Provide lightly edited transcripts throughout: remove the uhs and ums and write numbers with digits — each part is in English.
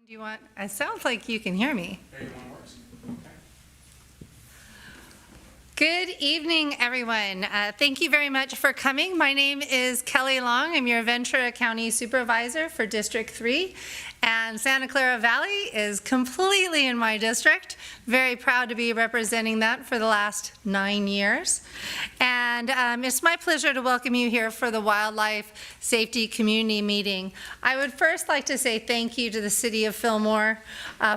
Do you want, it sounds like you can hear me. Everyone works. Okay. Good evening, everyone. Thank you very much for coming. My name is Kelly Long. I'm your Ventura County Supervisor for District 3, and Santa Clara Valley is completely in my district. Very proud to be representing that for the last 9 years. And it's my pleasure to welcome you here for the Wildlife Safety Community Meeting. I would first like to say thank you to the City of Fillmore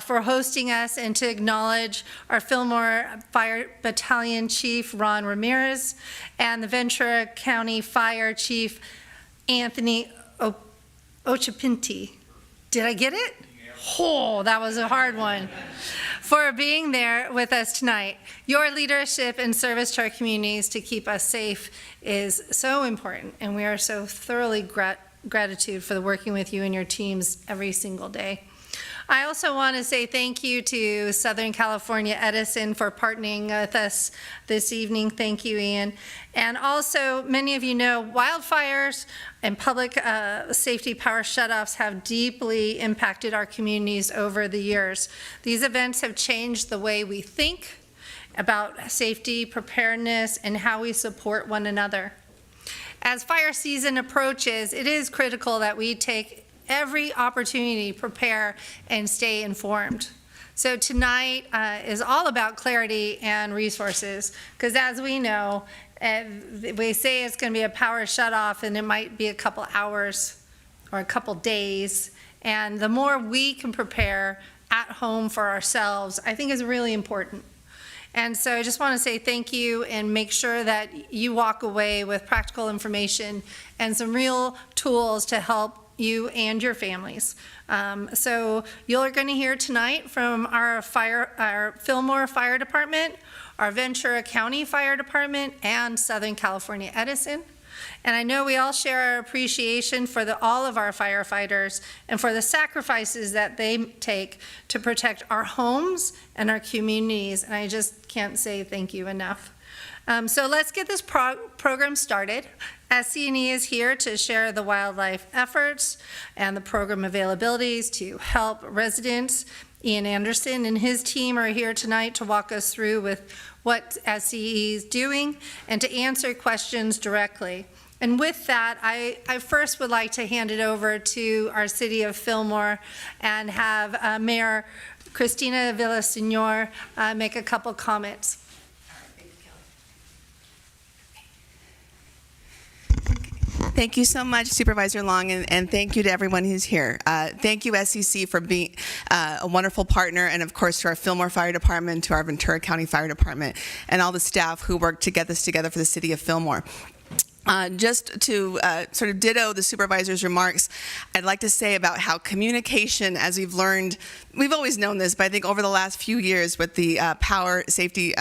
for hosting us, and to acknowledge our Fillmore Fire Battalion Chief Ron Ramirez and the Ventura County Fire Chief Anthony Ochapinti. Did I get it? Oh, that was a hard one. For being there with us tonight. Your leadership and service to our communities to keep us safe is so important, and we are so thoroughly gratitude for the working with you and your teams every single day. I also want to say thank you to Southern California Edison for partnering with us this evening. Thank you, Ian. And also, many of you know, wildfires and public safety power shutoffs have deeply impacted our communities over the years. These events have changed the way we think about safety, preparedness, and how we support one another. As fire season approaches, it is critical that we take every opportunity to prepare and stay informed. So tonight is all about clarity and resources, because as we know, we say it's going to be a power shutoff, and it might be a couple hours or a couple days. And the more we can prepare at home for ourselves, I think is really important. And so I just want to say thank you, and make sure that you walk away with practical information and some real tools to help you and your families. So you're going to hear tonight from our Fillmore Fire Department, our Ventura County Fire Department, and Southern California Edison. And I know we all share our appreciation for all of our firefighters and for the sacrifices that they take to protect our homes and our communities. And I just can't say thank you enough. So let's get this program started. SCE is here to share the wildlife efforts and the program availabilities to help residents. Ian Anderson and his team are here tonight to walk us through with what SCE is doing and to answer questions directly. And with that, I first would like to hand it over to our City of Fillmore and have Mayor Cristina Villaseñor make a couple comments. Thank you so much, Supervisor Long, and thank you to everyone who's here. Thank you, SCC, for being a wonderful partner, and of course to our Fillmore Fire Department, to our Ventura County Fire Department, and all the staff who worked to get this together for the City of Fillmore. Just to sort of ditto the supervisor's remarks, I'd like to say about how communication, as we've learned, we've always known this, but I think over the last few years with the power safety,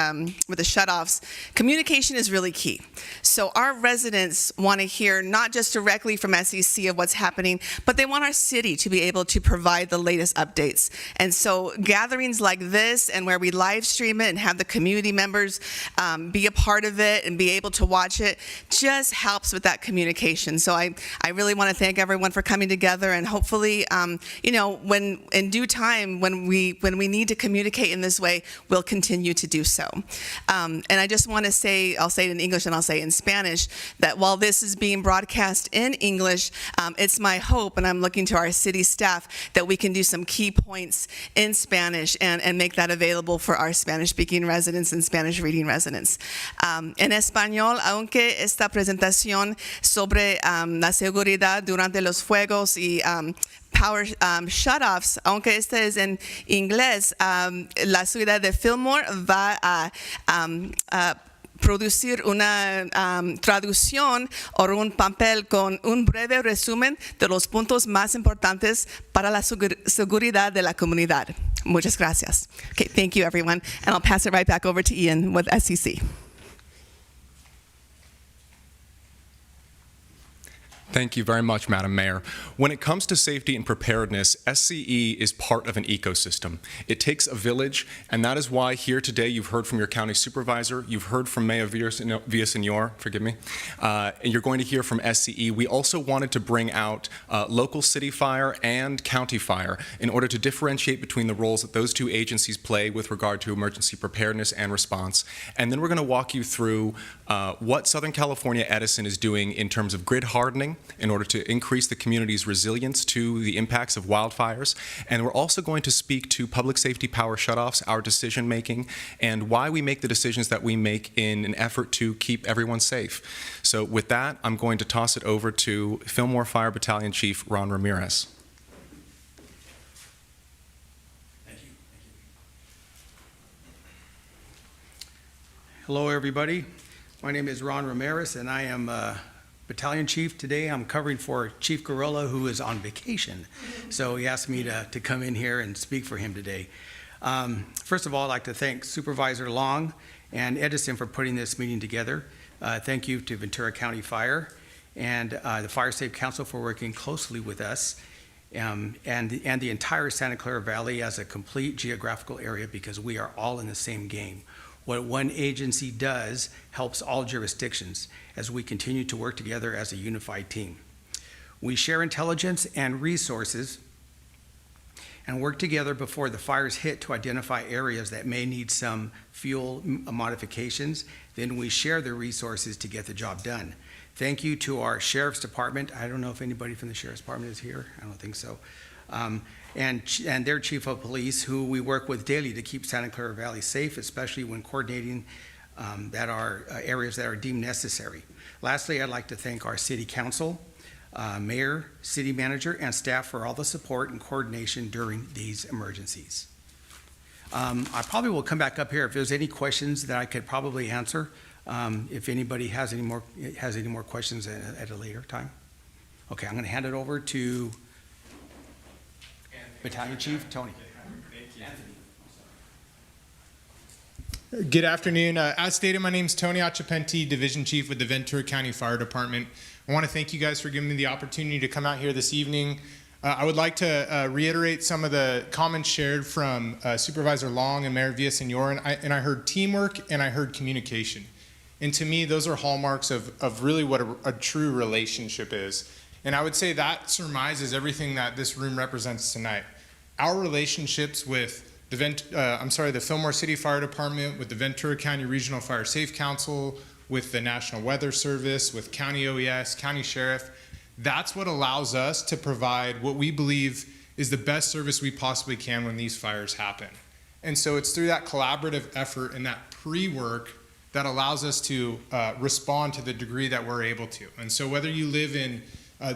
with the shutoffs, communication is really key. So our residents want to hear not just directly from SCC of what's happening, but they want our city to be able to provide the latest updates. And so gatherings like this, and where we live stream it and have the community members be a part of it and be able to watch it, just helps with that communication. So I really want to thank everyone for coming together, and hopefully, you know, when in due time, when we need to communicate in this way, we'll continue to do so. And I just want to say, I'll say it in English and I'll say it in Spanish, that while this is being broadcast in English, it's my hope, and I'm looking to our city staff, that we can do some key points in Spanish and make that available for our Spanish-speaking residents and Spanish-reading residents. En español, aunque esta presentación sobre la seguridad durante los fuegos y power shutoffs, aunque este es en inglés, la ciudad de Fillmore va a producir una traducción o un papel con un breve resumen de los puntos más importantes para la seguridad de la comunidad. Muchas gracias. Okay, thank you, everyone. And I'll pass it right back over to Ian with SCC. Thank you very much, Madam Mayor. When it comes to safety and preparedness, SCE is part of an ecosystem. It takes a village, and that is why here today you've heard from your county supervisor, you've heard from Mayor Villasenor, forgive me, and you're going to hear from SCE. We also wanted to bring out local city fire and county fire in order to differentiate between the roles that those two agencies play with regard to emergency preparedness and response. And then we're going to walk you through what Southern California Edison is doing in terms of grid hardening, in order to increase the community's resilience to the impacts of wildfires. And we're also going to speak to public safety power shutoffs, our decision making, and why we make the decisions that we make in an effort to keep everyone safe. So with that, I'm going to toss it over to Fillmore Fire Battalion Chief Ron Ramirez. Hello, everybody. My name is Ron Ramirez, and I am Battalion Chief. Today I'm covering for Chief Gorilla, who is on vacation. So he asked me to come in here and speak for him today. First of all, I'd like to thank Supervisor Long and Edison for putting this meeting together. Thank you to Ventura County Fire and the Fire Safe Council for working closely with us, and the entire Santa Clara Valley as a complete geographical area, because we are all in the same game. What one agency does helps all jurisdictions as we continue to work together as a unified team. We share intelligence and resources and work together before the fires hit to identify areas that may need some fuel modifications. Then we share the resources to get the job done. Thank you to our Sheriff's Department. I don't know if anybody from the Sheriff's Department is here. I don't think so. And their Chief of Police, who we work with daily to keep Santa Clara Valley safe, especially when coordinating that are areas that are deemed necessary. Lastly, I'd like to thank our City Council, Mayor, City Manager, and staff for all the support and coordination during these emergencies. I probably will come back up here if there's any questions that I could probably answer, if anybody has any more questions at a later time. Okay, I'm going to hand it over to Battalion Chief Tony. Good afternoon. As stated, my name is Tony Achapenti, Division Chief with the Ventura County Fire Department. I want to thank you guys for giving me the opportunity to come out here this evening. I would like to reiterate some of the comments shared from Supervisor Long and Mayor Villasenor, and I heard teamwork and I heard communication. And to me, those are hallmarks of really what a true relationship is. And I would say that surmises everything that this room represents tonight. Our relationships with the Fillmore City Fire Department, with the Ventura County Regional Fire Safe Council, with the National Weather Service, with County OES, County Sheriff, that's what allows us to provide what we believe is the best service we possibly can when these fires happen. And so it's through that collaborative effort and that pre-work that allows us to respond to the degree that we're able to. And so whether you live in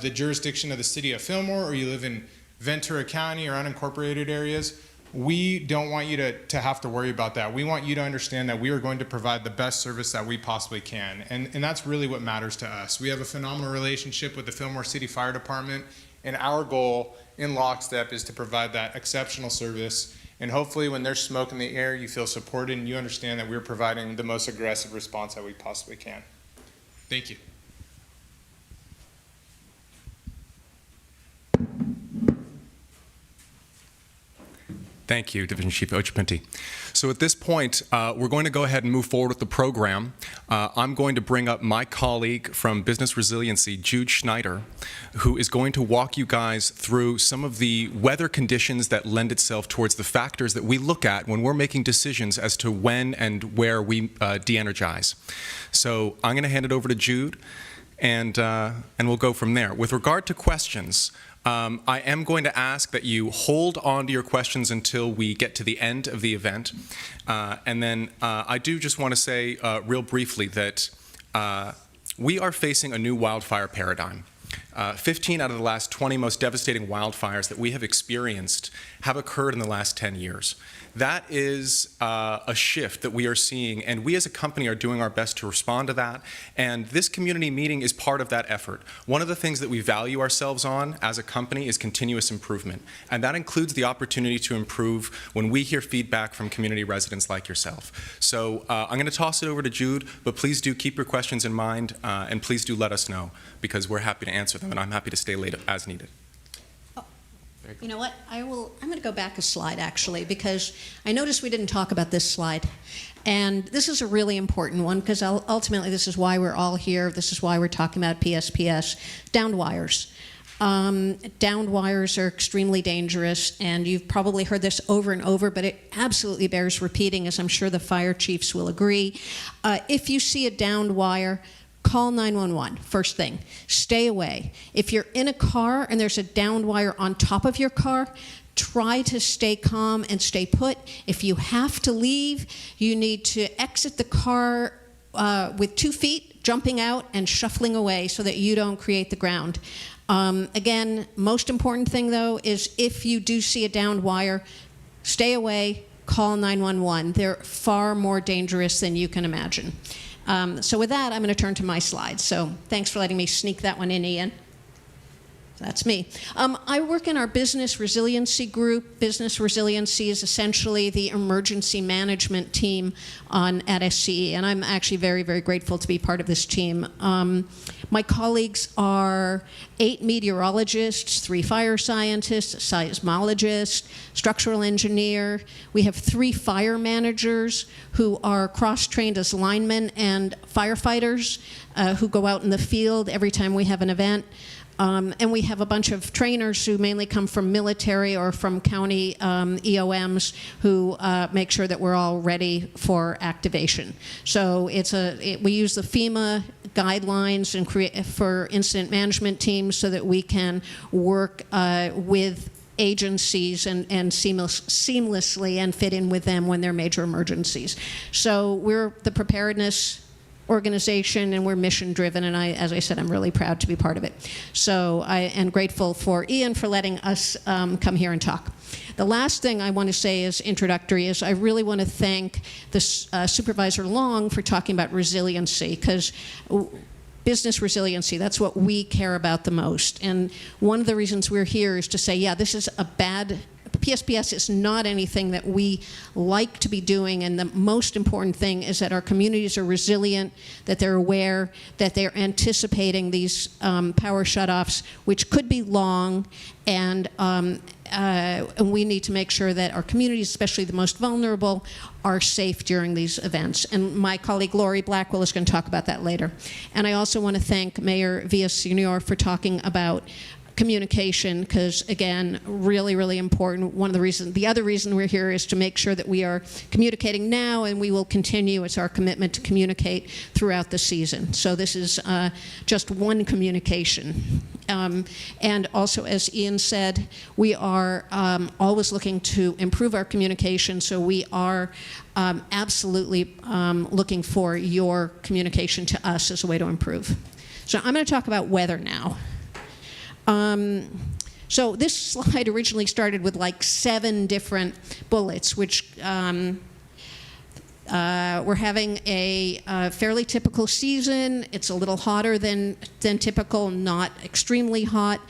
the jurisdiction of the city of Fillmore, or you live in Ventura County or unincorporated areas, we don't want you to have to worry about that. We want you to understand that we are going to provide the best service that we possibly can. And that's really what matters to us. We have a phenomenal relationship with the Fillmore City Fire Department, and our goal in lockstep is to provide that exceptional service. And hopefully when there's smoke in the air, you feel supported and you understand that we're providing the most aggressive response that we possibly can. Thank you. Thank you, Division Chief Ochapinti. So at this point, we're going to go ahead and move forward with the program. I'm going to bring up my colleague from Business Resiliency, Jude Schneider, who is going to walk you guys through some of the weather conditions that lend itself towards the factors that we look at when we're making decisions as to when and where we de-energize. So I'm going to hand it over to Jude, and we'll go from there. With regard to questions, I am going to ask that you hold on to your questions until we get to the end of the event. And then I do just want to say real briefly that we are facing a new wildfire paradigm. 15 out of the last 20 most devastating wildfires that we have experienced have occurred in the last 10 years. That is a shift that we are seeing, and we as a company are doing our best to respond to that, and this community meeting is part of that effort. One of the things that we value ourselves on as a company is continuous improvement, and that includes the opportunity to improve when we hear feedback from community residents like yourself. So I'm going to toss it over to Jude, but please do keep your questions in mind, and please do let us know, because we're happy to answer them. and I'm happy to stay late as needed. You know what? I'm going to go back a slide, actually, because I noticed we didn't talk about this slide. And this is a really important one, because ultimately this is why we're all here. This is why we're talking about PSPS. Downed wires. Downed wires are extremely dangerous, and you've probably heard this over and over, but it absolutely bears repeating, as I'm sure the fire chiefs will agree. If you see a downed wire, call 911, first thing. Stay away. If you're in a car and there's a downed wire on top of your car, try to stay calm and stay put. If you have to leave, you need to exit the car with 2 feet, jumping out and shuffling away so that you don't create the ground. Again, most important thing though is if you do see a downed wire, stay away, call 911. They're far more dangerous than you can imagine. So with that, I'm going to turn to my slides. So thanks for letting me sneak that one in, Ian. That's me. I work in our business resiliency group. Business resiliency is essentially the emergency management team at SCE, and I'm actually very, very grateful to be part of this team. My colleagues are 8 meteorologists, 3 fire scientists, a seismologist, structural engineer. We have 3 fire managers who are cross-trained as linemen and firefighters who go out in the field every time we have an event. And we have a bunch of trainers who mainly come from military or from county EOMs who make sure that we're all ready for activation. So we use the FEMA guidelines and for incident management teams so that we can work with agencies and seamlessly and fit in with them when there are major emergencies. So we're the preparedness organization, and we're mission driven, and as I said, I'm really proud to be part of it. So I am grateful for Ian for letting us come here and talk. The last thing I want to say is introductory is I really want to thank the Supervisor Long for talking about resiliency, because business resiliency, that's what we care about the most. And one of the reasons we're here is to say, yeah, this is PSPS is not anything that we like to be doing, and the most important thing is that our communities are resilient, that they're aware, that they're anticipating these power shutoffs, which could be long, and we need to make sure that our communities, especially the most vulnerable, are safe during these events. And my colleague Lori Blackwell is going to talk about that later. And I also want to thank Mayor Villaseñor for talking about communication, because again, really, really important. The other reason we're here is to make sure that we are communicating now, and we will continue. It's our commitment to communicate throughout the season. So this is just one communication. And also, as Ian said, we are always looking to improve our communication, so we are absolutely looking for your communication to us as a way to improve. So I'm going to talk about weather now. So this slide originally started with like 7 different bullets, which we're having a fairly typical season. It's a little hotter than typical, not extremely hot.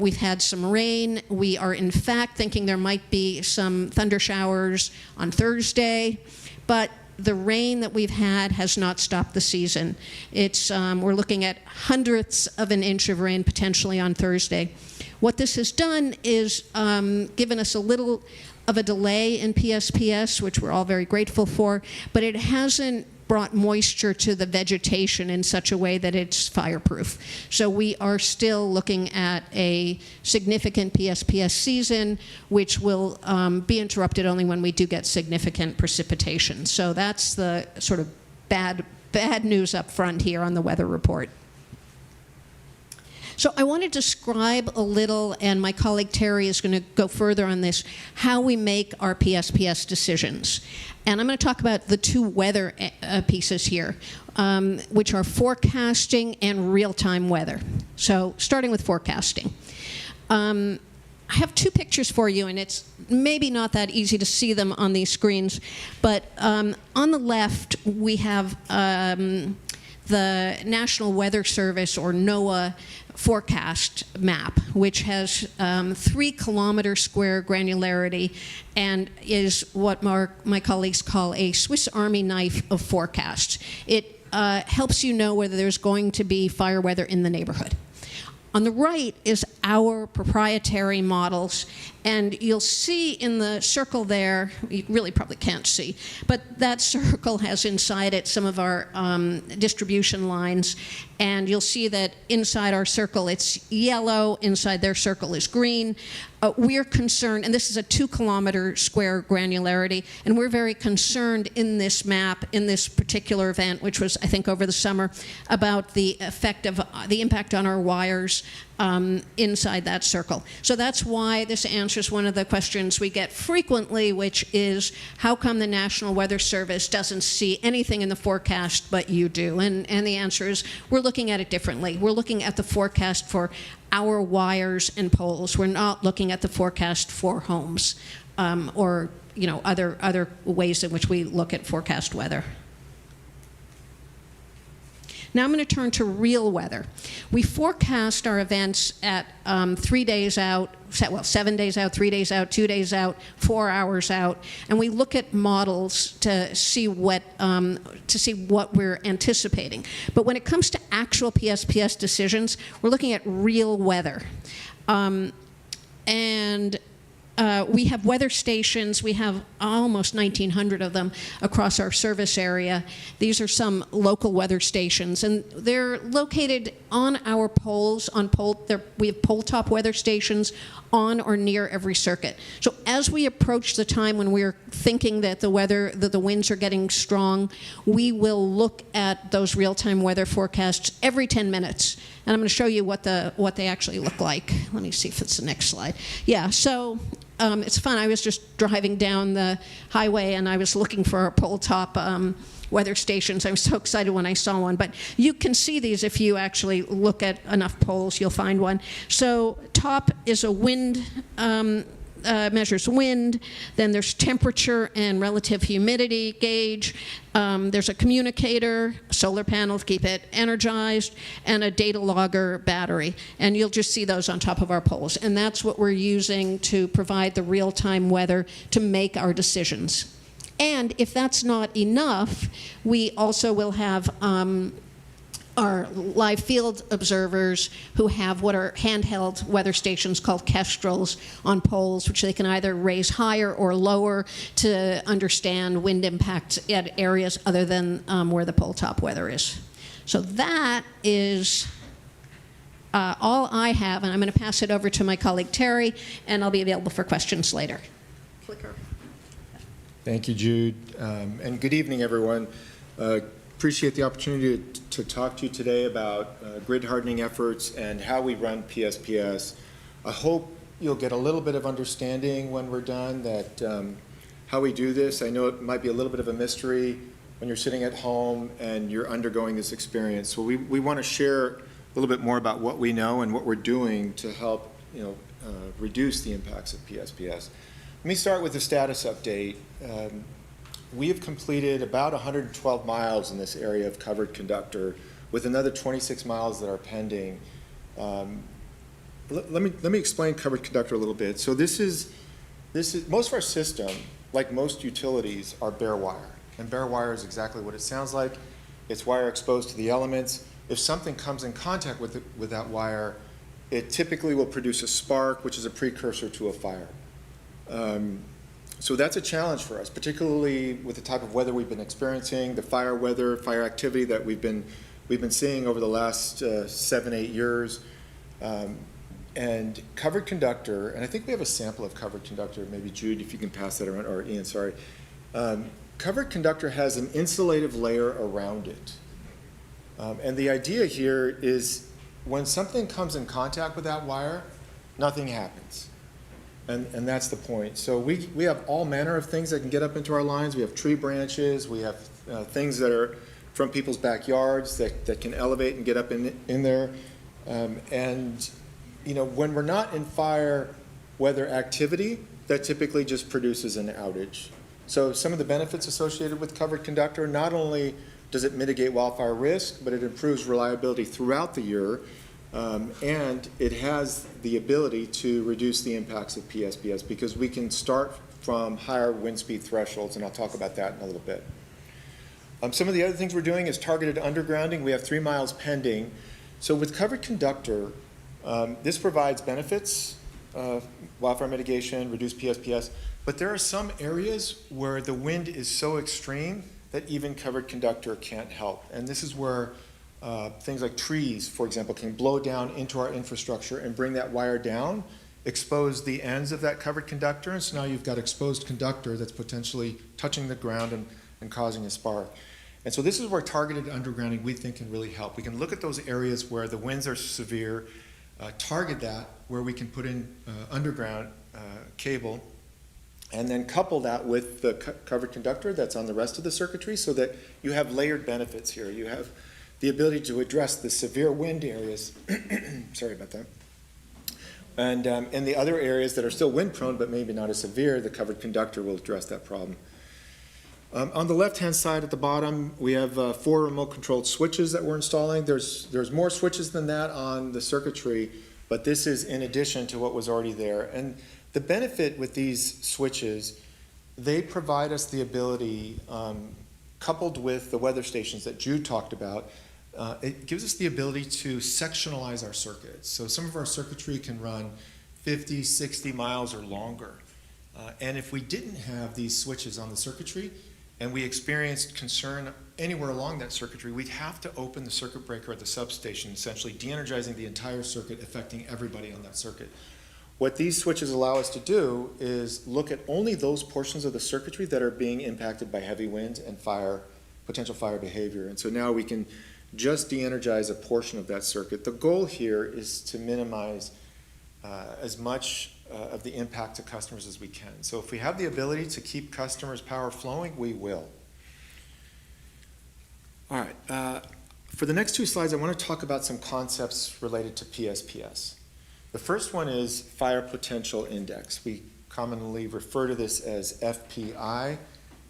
We've had some rain. We are in fact thinking there might be some thunder showers on Thursday, but the rain that we've had has not stopped the season. We're looking at hundredths of an inch of rain potentially on Thursday. What this has done is given us a little of a delay in PSPS, which we're all very grateful for, but it hasn't brought moisture to the vegetation in such a way that it's fireproof. So we are still looking at a significant PSPS season, which will be interrupted only when we do get significant precipitation. So that's the sort of bad news up front here on the weather report. So I want to describe a little, and my colleague Terry is going to go further on this, how we make our PSPS decisions. And I'm going to talk about the 2 weather pieces here, which are forecasting and real-time weather. So starting with forecasting. I have 2 pictures for you, and it's maybe not that easy to see them on these screens, but on the left we have the National Weather Service, or NOAA, forecast map, which has 3-kilometer square granularity and is what my colleagues call a Swiss Army knife of forecasts. It helps you know whether there's going to be fire weather in the neighborhood. On the right is our proprietary models, and you'll see in the circle there, you really probably can't see, but that circle has inside it some of our distribution lines, and you'll see that inside our circle it's yellow, inside their circle is green. We're concerned, and this is a 2-kilometer square granularity, and we're very concerned in this map, in this particular event, which was, I think, over the summer, about the effect of the impact on our wires inside that circle. So that's why this answers one of the questions we get frequently, which is, how come the National Weather Service doesn't see anything in the forecast but you do? And the answer is, we're looking at it differently. We're looking at the forecast for our wires and poles. We're not looking at the forecast for homes or other ways in which we look at forecast weather. Now I'm going to turn to real weather. We forecast our events at 3 days out, 7 days out, 3 days out, 2 days out, 4 hours out, and we look at models to see what we're anticipating. But when it comes to actual PSPS decisions, we're looking at real weather. We have weather stations. We have almost 1,900 of them across our service area. These are some local weather stations, and they're located on our poles. We have pole top weather stations on or near every circuit. So as we approach the time when we're thinking that the winds are getting strong, we will look at those real-time weather forecasts every 10 minutes. And I'm going to show you what they actually look like. Let me see if it's the next slide. Yeah, so it's fun. I was just driving down the highway and I was looking for our pole top weather stations. I was so excited when I saw one. But you can see these if you actually look at enough poles, you'll find one. So top is a wind, measures wind. Then there's temperature and relative humidity gauge. There's a communicator, solar panel to keep it energized, and a data logger battery. And you'll just see those on top of our poles. And that's what we're using to provide the real-time weather to make our decisions. And if that's not enough, we also will have our live field observers who have what are handheld weather stations called kestrels on poles, which they can either raise higher or lower to understand wind impact at areas other than where the pole top weather is. So that is all I have, and I'm going to pass it over to my colleague Terry, and I'll be available for questions later. Clicker. Thank you, Jude, and good evening, everyone. Appreciate the opportunity to talk to you today about grid hardening efforts and how we run PSPS. I hope you'll get a little bit of understanding when we're done that how we do this. I know it might be a little bit of a mystery when you're sitting at home and you're undergoing this experience. So we want to share a little bit more about what we know and what we're doing to help reduce the impacts of PSPS. Let me start with a status update. We have completed about 112 miles in this area of covered conductor, with another 26 miles that are pending. Let me explain covered conductor a little bit. So this is most of our system, like most utilities, are bare wire, and bare wire is exactly what it sounds like. It's wire exposed to the elements. If something comes in contact with that wire, it typically will produce a spark, which is a precursor to a fire. So that's a challenge for us, particularly with the type of weather we've been experiencing, the fire weather, fire activity that we've been seeing over the last 7-8 years. And covered conductor, and I think we have a sample of covered conductor, maybe Jude, if you can pass that around, or Ian, sorry. Covered conductor has an insulative layer around it. And the idea here is when something comes in contact with that wire, nothing happens. And that's the point. So we have all manner of things that can get up into our lines. We have tree branches. We have things that are from people's backyards that can elevate and get up in there. And when we're not in fire weather activity, that typically just produces an outage. So some of the benefits associated with covered conductor, not only does it mitigate wildfire risk, but it improves reliability throughout the year. And it has the ability to reduce the impacts of PSPS because we can start from higher wind speed thresholds, and I'll talk about that in a little bit. Some of the other things we're doing is targeted undergrounding. We have 3 miles pending. So with covered conductor, This provides benefits, wildfire mitigation, reduced PSPS, but there are some areas where the wind is so extreme that even covered conductor can't help. And this is where things like trees, for example, can blow down into our infrastructure and bring that wire down, expose the ends of that covered conductor, and so now you've got exposed conductor that's potentially touching the ground and causing a spark. And so this is where targeted undergrounding we think can really help. We can look at those areas where the winds are severe, target that where we can put in underground cable, and then couple that with the covered conductor that's on the rest of the circuitry so that you have layered benefits here. You have the ability to address the severe wind areas, sorry about that, and in the other areas that are still wind prone but maybe not as severe, the covered conductor will address that problem. On the left-hand side at the bottom, we have 4 remote-controlled switches that we're installing. There's more switches than that on the circuitry, but this is in addition to what was already there. And the benefit with these switches, they provide us the ability, coupled with the weather stations that Jude talked about, it gives us the ability to sectionalize our circuits. So some of our circuitry can run 50, 60 miles or longer. And if we didn't have these switches on the circuitry, and we experienced concern anywhere along that circuitry, we'd have to open the circuit breaker at the substation, essentially de-energizing the entire circuit, affecting everybody on that circuit. What these switches allow us to do is look at only those portions of the circuitry that are being impacted by heavy winds and potential fire behavior. And so now we can just de-energize a portion of that circuit. The goal here is to minimize as much of the impact to customers as we can. So if we have the ability to keep customers' power flowing, we will. All right, for the next 2 slides, I want to talk about some concepts related to PSPS. The first one is Fire Potential Index. We commonly refer to this as FPI.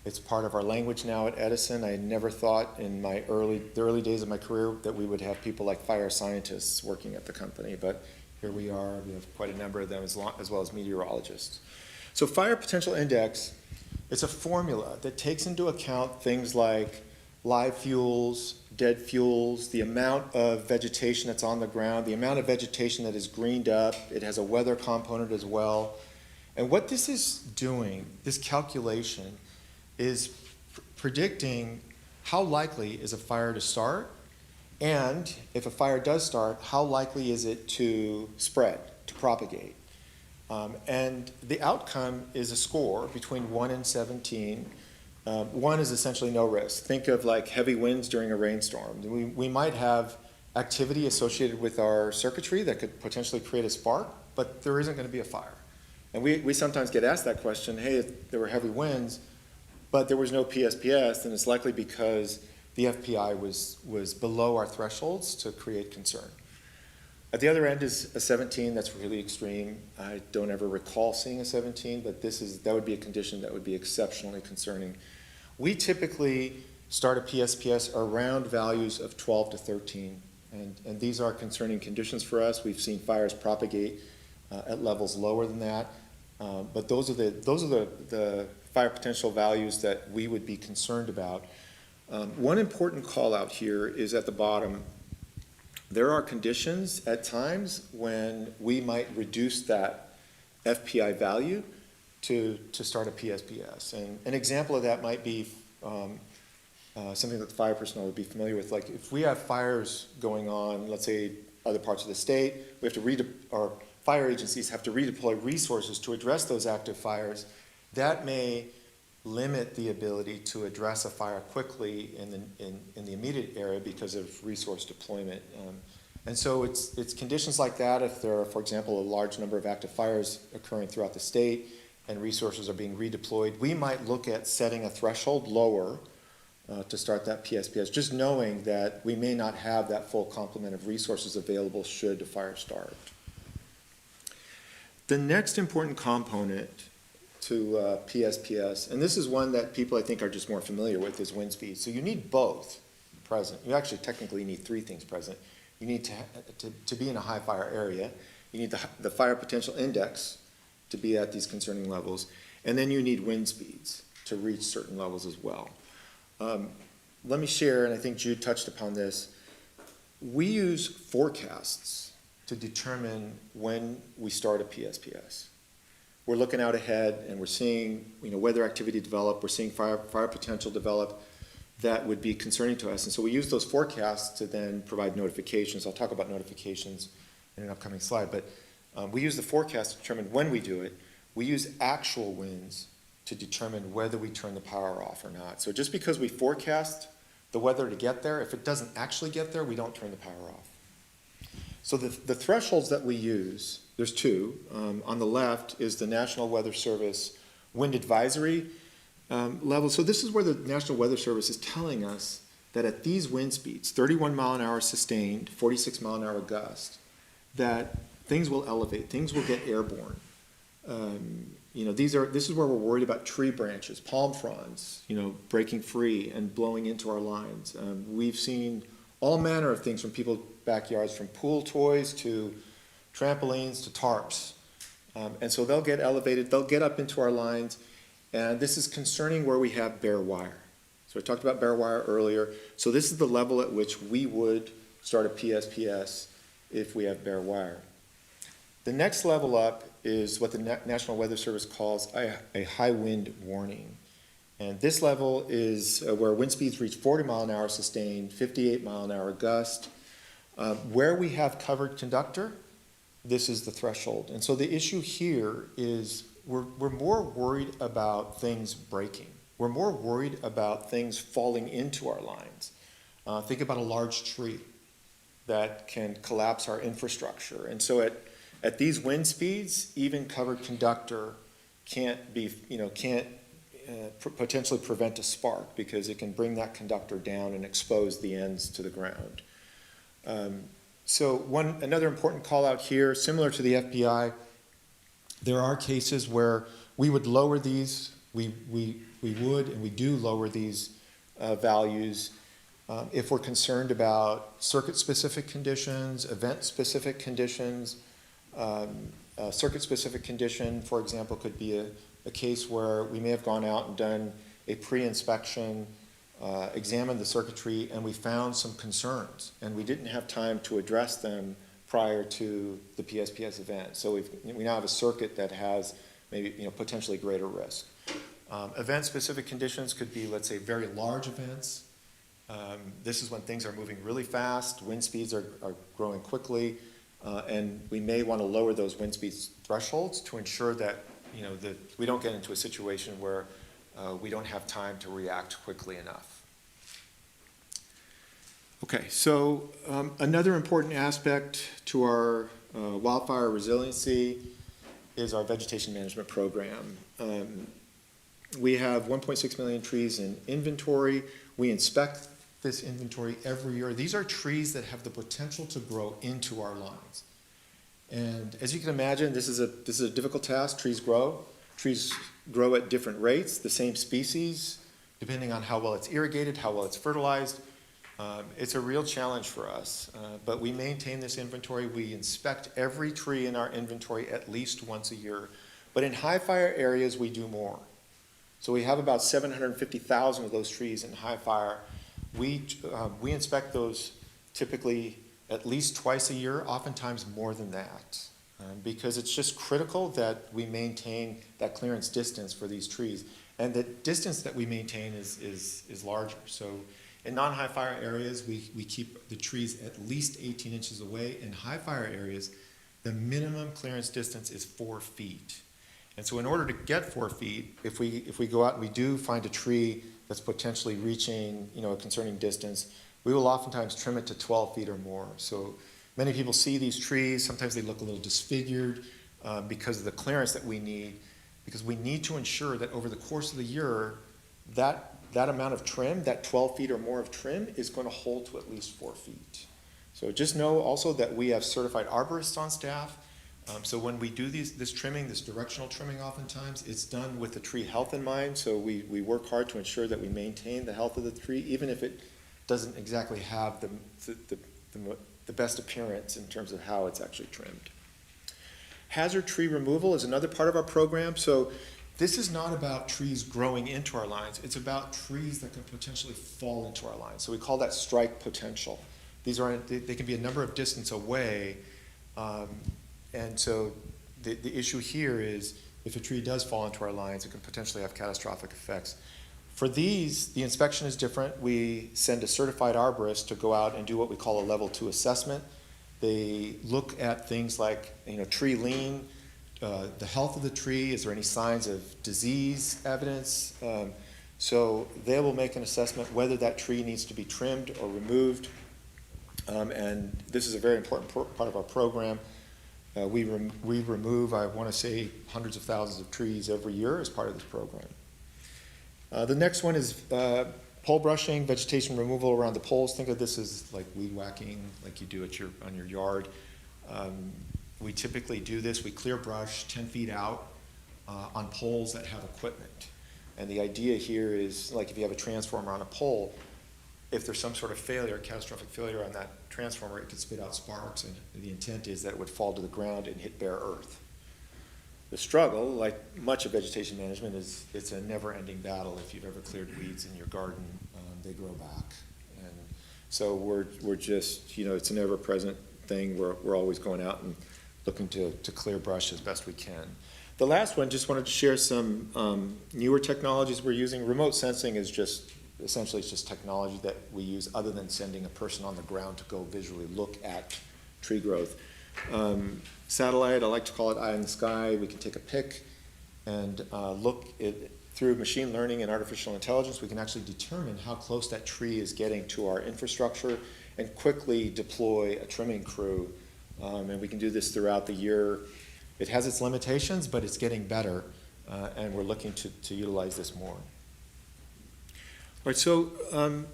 It's part of our language now at Edison. I never thought in the early days of my career that we would have people like fire scientists working at the company, but here we are. We have quite a number of them as well as meteorologists. So Fire Potential Index, it's a formula that takes into account things like live fuels, dead fuels, the amount of vegetation that's on the ground, the amount of vegetation that is greened up. It has a weather component as well. And what this is doing, this calculation, is predicting how likely is a fire to start, and if a fire does start, how likely is it to spread, to propagate? And the outcome is a score between 1 and 17. 1 is essentially no risk. Think of like heavy winds during a rainstorm. We might have activity associated with our circuitry that could potentially create a spark, but there isn't going to be a fire. And we sometimes get asked that question, hey, if there were heavy winds, but there was no PSPS, then it's likely because the FPI was below our thresholds to create concern. At the other end is a 17. That's really extreme. I don't ever recall seeing a 17, but that would be a condition that would be exceptionally concerning. We typically start a PSPS around values of 12 to 13, and these are concerning conditions for us. We've seen fires propagate at levels lower than that, but those are the fire potential values that we would be concerned about. One important call out here is at the bottom. There are conditions at times when we might reduce that FPI value to start a PSPS. And an example of that might be something that the fire personnel would be familiar with. Like if we have fires going on, let's say other parts of the state, we have to our fire agencies have to redeploy resources to address those active fires. That may limit the ability to address a fire quickly in the immediate area because of resource deployment. And so it's conditions like that, if there are, for example, a large number of active fires occurring throughout the state and resources are being redeployed, we might look at setting a threshold lower to start that PSPS, just knowing that we may not have that full complement of resources available should the fire start. The next important component to PSPS, and this is one that people I think are just more familiar with, is wind speed. So you need both present. You actually technically need 3 things present. You need to be in a high fire area. You need the fire potential index to be at these concerning levels. And then you need wind speeds to reach certain levels as well. Let me share, and I think Jude touched upon this. We use forecasts to determine when we start a PSPS. We're looking out ahead and we're seeing, weather activity develop, we're seeing fire potential develop that would be concerning to us. And so we use those forecasts to then provide notifications. I'll talk about notifications in an upcoming slide, but we use the forecast to determine when we do it. We use actual winds to determine whether we turn the power off or not. So just because we forecast the weather to get there, if it doesn't actually get there, we don't turn the power off. So the thresholds that we use, there's two. On the left is the National Weather Service wind advisory level. So this is where the National Weather Service is telling us that at these wind speeds, 31 mile an hour sustained, 46 mile an hour gust, that things will elevate, things will get airborne. This is where we're worried about tree branches, palm fronds, breaking free and blowing into our lines. We've seen all manner of things from people's backyards, from pool toys to trampolines to tarps. And so they'll get elevated, they'll get up into our lines, and this is concerning where we have bare wire. So I talked about bare wire earlier. So this is the level at which we would start a PSPS if we have bare wire. The next level up is what the National Weather Service calls a high wind warning. And this level is where wind speeds reach 40 mile an hour sustained, 58 mile an hour gust. Where we have covered conductor, this is the threshold. And so the issue here is we're more worried about things breaking. We're more worried about things falling into our lines. Think about a large tree that can collapse our infrastructure. And so at these wind speeds, even covered conductor can't potentially prevent a spark because it can bring that conductor down and expose the ends to the ground. Another important call out here, similar to the FBI, there are cases where we would lower these, we would and we do lower these values if we're concerned about circuit-specific conditions, event-specific conditions. Circuit-specific condition, for example, could be a case where we may have gone out and done a pre-inspection, examined the circuitry, and we found some concerns, and we didn't have time to address them prior to the PSPS event. So we now have a circuit that has maybe potentially greater risk. Event-specific conditions could be, let's say, very large events. This is when things are moving really fast, wind speeds are growing quickly, and we may want to lower those wind speed thresholds to ensure that that we don't get into a situation where we don't have time to react quickly enough. Okay, so another important aspect to our wildfire resiliency is our vegetation management program. We have 1.6 million trees in inventory. We inspect this inventory every year. These are trees that have the potential to grow into our lines. And as you can imagine, this is a difficult task. Trees grow. Trees grow at different rates, the same species, depending on how well it's irrigated, how well it's fertilized. It's a real challenge for us, but we maintain this inventory. We inspect every tree in our inventory at least once a year. But in high fire areas, we do more. So we have about 750,000 of those trees in high fire. We inspect those typically at least twice a year, oftentimes more than that, because it's just critical that we maintain that clearance distance for these trees. And the distance that we maintain is larger. So in non-high fire areas, we keep the trees at least 18 inches away. In high fire areas, the minimum clearance distance is 4 feet. And so in order to get 4 feet, if we go out and we do find a tree that's potentially reaching a concerning distance, we will oftentimes trim it to 12 feet or more. So many people see these trees, sometimes they look a little disfigured because of the clearance that we need, because we need to ensure that over the course of the year, that amount of trim, that 12 feet or more of trim, is going to hold to at least 4 feet. So just know also that we have certified arborists on staff. So when we do this trimming, this directional trimming oftentimes, it's done with the tree health in mind. So we work hard to ensure that we maintain the health of the tree, even if it doesn't exactly have the best appearance in terms of how it's actually trimmed. Hazard tree removal is another part of our program. So this is not about trees growing into our lines. It's about trees that can potentially fall into our lines. So we call that strike potential. They can be a number of distance away, And so the issue here is if a tree does fall into our lines, it can potentially have catastrophic effects. For these, the inspection is different. We send a certified arborist to go out and do what we call a level 2 assessment. They look at things like, tree lean, the health of the tree, is there any signs of disease evidence? So they will make an assessment whether that tree needs to be trimmed or removed. And this is a very important part of our program. We remove, I want to say, hundreds of thousands of trees every year as part of this program. The next one is pole brushing, vegetation removal around the poles. Think of this as like weed whacking, like you do on your yard. We typically do this. We clear brush 10 feet out on poles that have equipment. And the idea here is, like if you have a transformer on a pole, if there's some sort of failure, catastrophic failure on that transformer, it could spit out sparks, and the intent is that it would fall to the ground and hit bare earth. The struggle, like much of vegetation management, is it's a never-ending battle. If you've ever cleared weeds in your garden, they grow back. And so we're just, it's an ever-present thing. We're always going out and looking to clear brush as best we can. The last one, just wanted to share some newer technologies we're using. Remote sensing is essentially it's just technology that we use other than sending a person on the ground to go visually look at tree growth. Satellite, I like to call it eye in the sky. We can take a pic and look through machine learning and artificial intelligence. We can actually determine how close that tree is getting to our infrastructure and quickly deploy a trimming crew. And we can do this throughout the year. It has its limitations, but it's getting better, and we're looking to utilize this more. All right, so I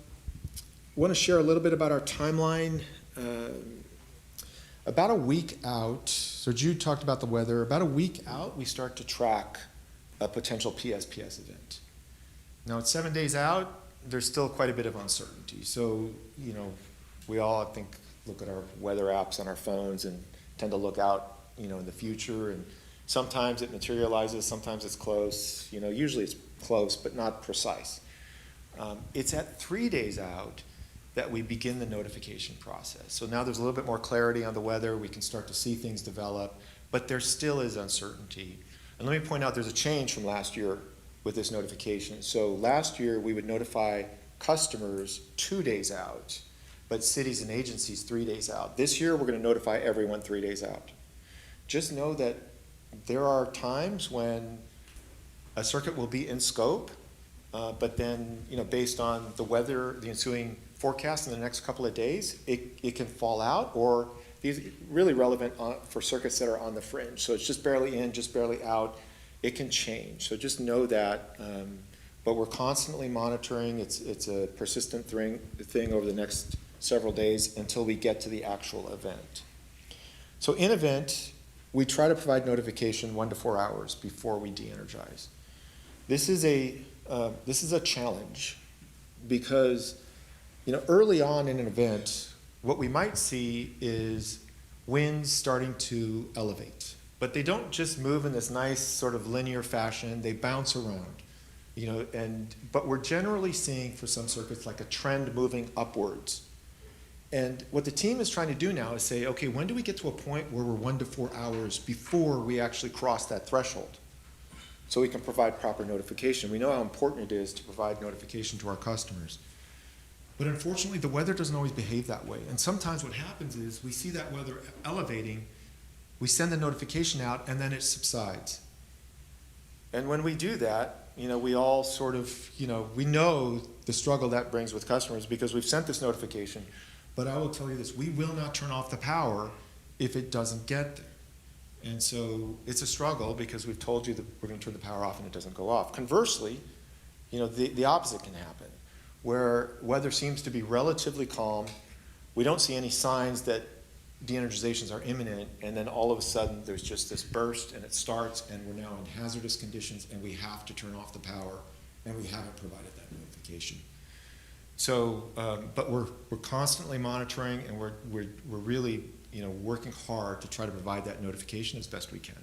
want to share a little bit about our timeline. About a week out, so Jude talked about the weather. About a week out, we start to track a potential PSPS event. Now, it's 7 days out. There's still quite a bit of uncertainty. So, we all, I think, look at our weather apps on our phones and tend to look out, in the future. And sometimes it materializes, sometimes it's close. Usually it's close, but not precise. It's at 3 days out that we begin the notification process. So now there's a little bit more clarity on the weather. We can start to see things develop, but there still is uncertainty. And let me point out there's a change from last year with this notification. So last year we would notify customers 2 days out, but cities and agencies 3 days out. This year we're going to notify everyone 3 days out. Just know that there are times when a circuit will be in scope, but then, based on the weather, the ensuing forecast in the next couple of days, it can fall out, or these really relevant for circuits that are on the fringe. So it's just barely in, just barely out. It can change. So just know that. But we're constantly monitoring. It's a persistent thing over the next several days until we get to the actual event. So in event, we try to provide notification 1 to 4 hours before we de-energize. This is a challenge because early on in an event, what we might see is winds starting to elevate, but they don't just move in this nice sort of linear fashion. They bounce around, but we're generally seeing for some circuits like a trend moving upwards. And what the team is trying to do now is say, okay, when do we get to a point where we're 1 to 4 hours before we actually cross that threshold? So we can provide proper notification. We know how important it is to provide notification to our customers. But unfortunately, the weather doesn't always behave that way. And sometimes what happens is we see that weather elevating, we send the notification out, and then it subsides. And when we do that, we all sort of, we know the struggle that brings with customers because we've sent this notification. But I will tell you this, we will not turn off the power if it doesn't get there. And so it's a struggle because we've told you that we're going to turn the power off and it doesn't go off. Conversely, the opposite can happen, where weather seems to be relatively calm. We don't see any signs that de-energizations are imminent, and then all of a sudden there's just this burst and it starts and we're now in hazardous conditions and we have to turn off the power and we haven't provided that notification. So, but we're constantly monitoring and we're really working hard to try to provide that notification as best we can.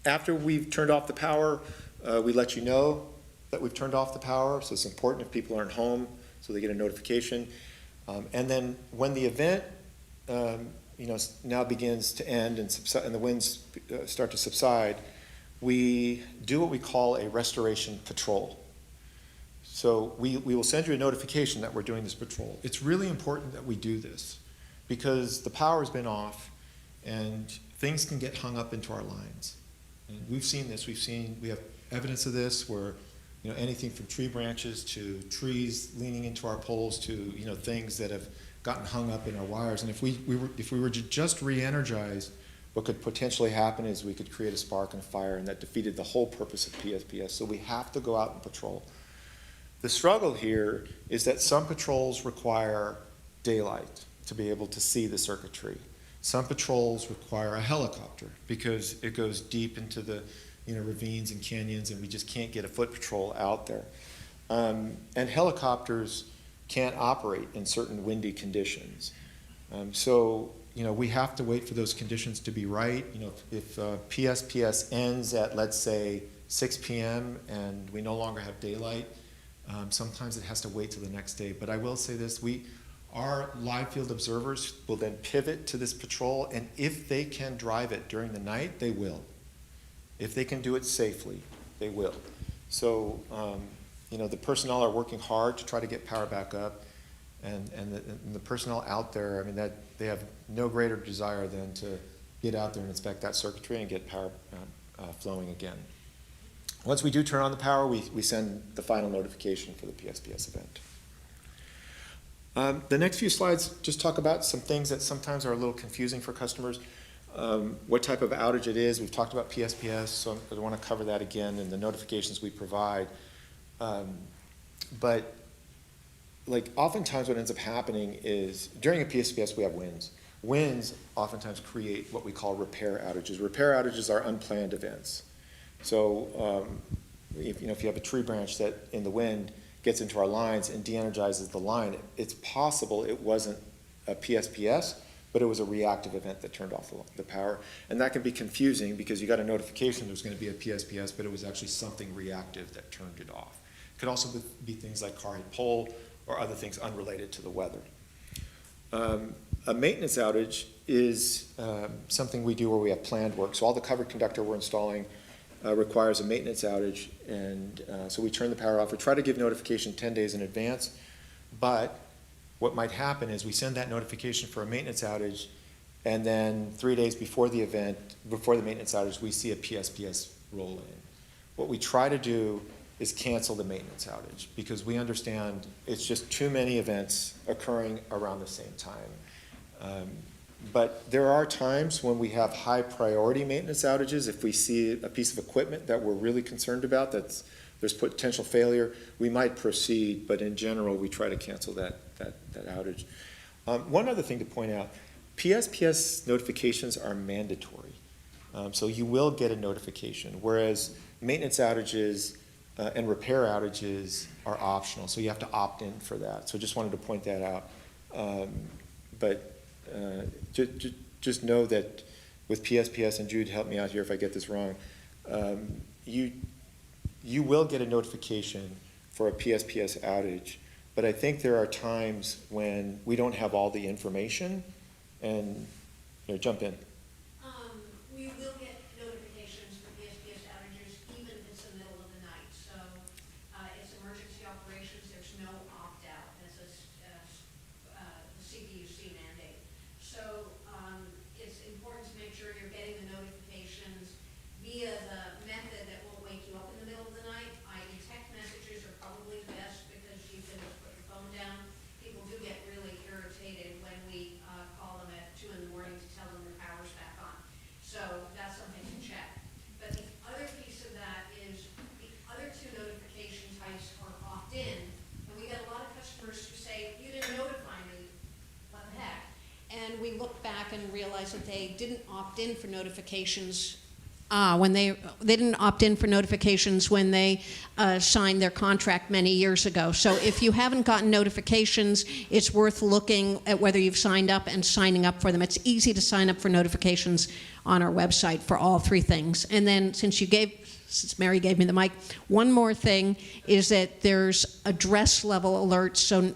After we've turned off the power, we let you know that we've turned off the power, so it's important if people aren't home so they get a notification. And then when the event now begins to end and the winds start to subside, we do what we call a restoration patrol. So we will send you a notification that we're doing this patrol. It's really important that we do this because the power's been off and things can get hung up into our lines. And we've seen this. We have evidence of this where anything from tree branches to trees leaning into our poles to things that have gotten hung up in our wires. And if we were to just re-energize, what could potentially happen is we could create a spark and a fire, and that defeated the whole purpose of PSPS. So we have to go out and patrol. The struggle here is that some patrols require daylight to be able to see the circuitry. Some patrols require a helicopter because it goes deep into the ravines and canyons, and we just can't get a foot patrol out there. And helicopters can't operate in certain windy conditions. So we have to wait for those conditions to be right. If PSPS ends at, let's say, 6 p.m. and we no longer have daylight, sometimes it has to wait till the next day. But I will say this, our live field observers will then pivot to this patrol, and if they can drive it during the night, they will. If they can do it safely, they will. So, the personnel are working hard to try to get power back up, and the personnel out there, that they have no greater desire than to get out there and inspect that circuitry and get power flowing again. Once we do turn on the power, we send the final notification for the PSPS event. The next few slides just talk about some things that sometimes are a little confusing for customers. What type of outage it is. We've talked about PSPS, so I don't want to cover that again and the notifications we provide. But oftentimes what ends up happening is during a PSPS we have winds. Winds oftentimes create what we call repair outages. Repair outages are unplanned events. So if you have a tree branch that in the wind gets into our lines and de-energizes the line, it's possible it wasn't a PSPS, but it was a reactive event that turned off the power. And that can be confusing because you got a notification there was going to be a PSPS, but it was actually something reactive that turned it off. It could also be things like car hit pole or other things unrelated to the weather. A maintenance outage is something we do where we have planned work. So all the covered conductor we're installing requires a maintenance outage, and so we turn the power off. We try to give notification 10 days in advance, but what might happen is we send that notification for a maintenance outage, and then 3 days before the event, before the maintenance outage, we see a PSPS roll in. What we try to do is cancel the maintenance outage because we understand it's just too many events occurring around the same time. But there are times when we have high priority maintenance outages. If we see a piece of equipment that we're really concerned about, there's potential failure, we might proceed, but in general, we try to cancel that outage. One other thing to point out, PSPS notifications are mandatory. So you will get a notification, whereas maintenance outages and repair outages are optional, so you have to opt in for that. So just wanted to point that out. Just know that with PSPS, and Jude, help me out here if I get this wrong, you will get a notification for a PSPS outage, but I think there are times when we don't have all the information, and jump in. We will get notifications for PSPS outages even if it's the middle of the night. So it's emergency operations. There's no opt-out as the CPUC mandate. So it's important to make sure you're getting the notifications via the method that won't wake you up in the middle of the night. I.e. text messages are probably best because you can just put your phone down. People do get really irritated when we call them at 2 in the morning to tell them their power's back on. So that's something to check. But the other piece of that is the other 2 notification types are opt-in. And we get a lot of customers who say, you didn't notify me, what the heck? And we look back and realize that they didn't opt in for notifications when they didn't opt in for notifications when they signed their contract many years ago. So if you haven't gotten notifications, it's worth looking at whether you've signed up and signing up for them. It's easy to sign up for notifications on our website for all 3 things. And then since Mary gave me the mic, one more thing is that there's address level alerts. So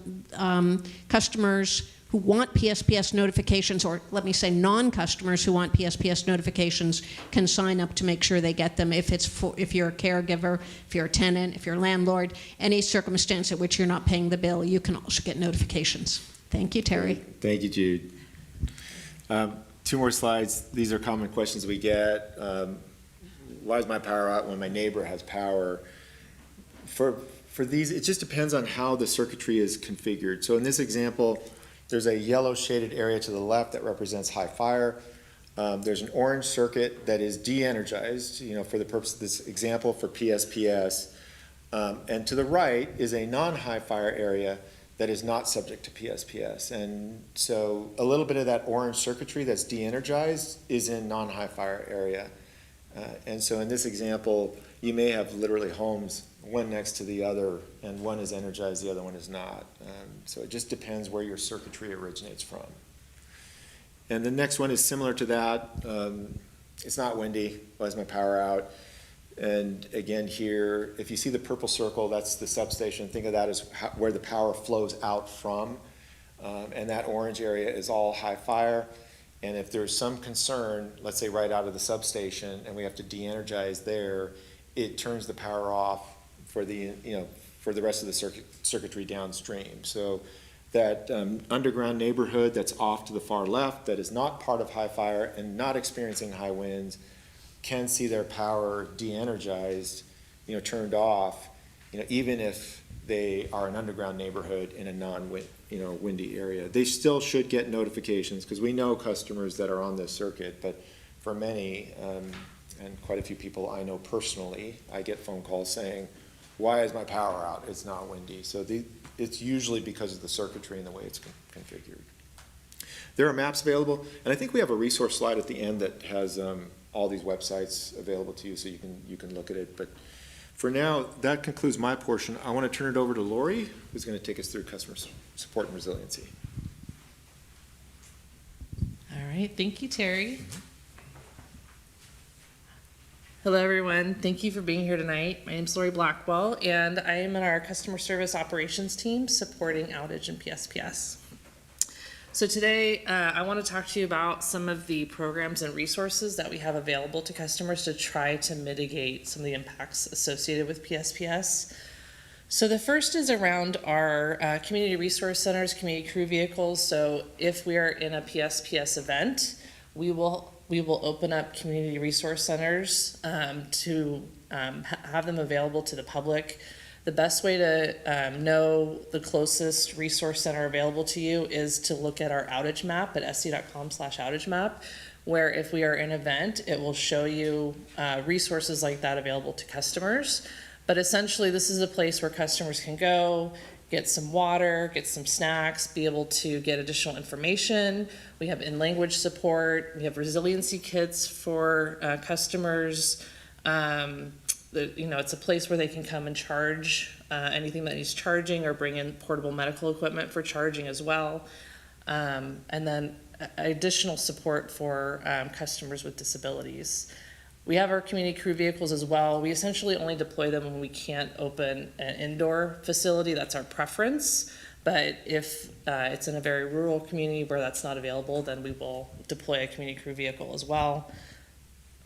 customers who want PSPS notifications, or let me say non-customers who want PSPS notifications, can sign up to make sure they get them. If you're a caregiver, if you're a tenant, if you're a landlord, any circumstance at which you're not paying the bill, you can also get notifications. Thank you, Terry. Thank you, Jude. 2 more slides. These are common questions we get. Why is my power out when my neighbor has power? For these, it just depends on how the circuitry is configured. So in this example, there's a yellow shaded area to the left that represents high fire. There's an orange circuit that is de-energized, for the purpose of this example for PSPS. And to the right is a non-high fire area that is not subject to PSPS. And so a little bit of that orange circuitry that's de-energized is in non-high fire area. And so in this example, you may have literally homes, one next to the other, and one is energized, the other one is not. So it just depends where your circuitry originates from. And the next one is similar to that. It's not windy. Why is my power out? And again here, if you see the purple circle, that's the substation. Think of that as where the power flows out from. And that orange area is all high fire. And if there's some concern, let's say right out of the substation, and we have to de-energize there, it turns the power off for the rest of the circuitry downstream. So that underground neighborhood that's off to the far left, that is not part of high fire and not experiencing high winds, can see their power de-energized, turned off, even if they are an underground neighborhood in a non-windy area. They still should get notifications, because we know customers that are on this circuit, but for many, and quite a few people I know personally, I get phone calls saying, why is my power out? It's not windy. So it's usually because of the circuitry and the way it's configured. There are maps available, and I think we have a resource slide at the end that has all these websites available to you, so you can look at it. But for now, that concludes my portion. I want to turn it over to Lori, who's going to take us through customer support and resiliency. All right, thank you, Terry. Hello, everyone. Thank you for being here tonight. My name is Lori Blackwell, and I am in our customer service operations team supporting outage and PSPS. So today, I want to talk to you about some of the programs and resources that we have available to customers to try to mitigate some of the impacts associated with PSPS. So the first is around our community resource centers, community crew vehicles. So if we are in a PSPS event, we will open up community resource centers to have them available to the public. The best way to know the closest resource center available to you is to look at our outage map at sc.com/outage map, where if we are in an event, it will show you resources like that available to customers. But essentially, this is a place where customers can go, get some water, get some snacks, be able to get additional information. We have in-language support. We have resiliency kits for customers. It's a place where they can come and charge anything that needs charging, or bring in portable medical equipment for charging as well. And then additional support for customers with disabilities. We have our community crew vehicles as well. We essentially only deploy them when we can't open an indoor facility. That's our preference. But if it's in a very rural community where that's not available, then we will deploy a community crew vehicle as well.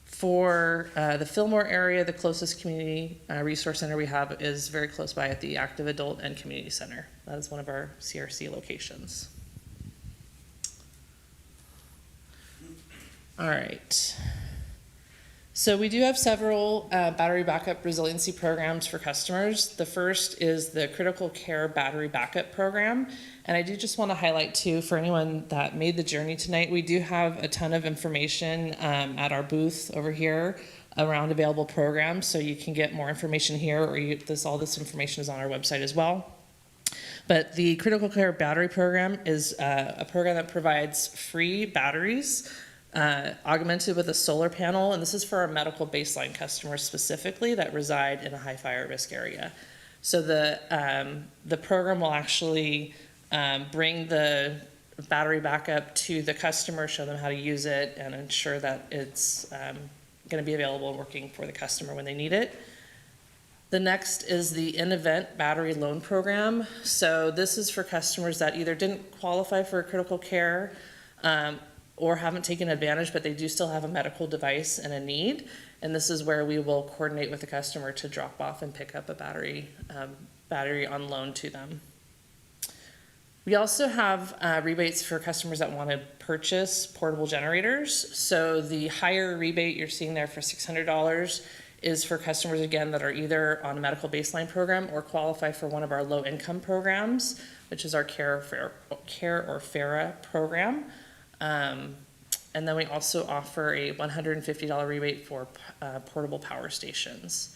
For the Fillmore area, the closest community resource center we have is very close by at the Active Adult and Community Center. That is one of our CRC locations. All right. So we do have several battery backup resiliency programs for customers. The first is the Critical Care Battery Backup Program. And I do just want to highlight too, for anyone that made the journey tonight, we do have a ton of information at our booth over here around available programs. So you can get more information here, or all this information is on our website as well. But the Critical Care Battery Program is a program that provides free batteries augmented with a solar panel, and this is for our medical baseline customers specifically that reside in a high fire risk area. So the program will actually bring the battery backup to the customer, show them how to use it, and ensure that it's going to be available and working for the customer when they need it. The next is the in-event battery loan program. So this is for customers that either didn't qualify for critical care or haven't taken advantage, but they do still have a medical device and a need. And this is where we will coordinate with the customer to drop off and pick up a battery on loan to them. We also have rebates for customers that want to purchase portable generators. So the higher rebate you're seeing there for $600 is for customers, again, that are either on a medical baseline program or qualify for one of our low income programs, which is our Care or FARA program. And then we also offer a $150 rebate for portable power stations.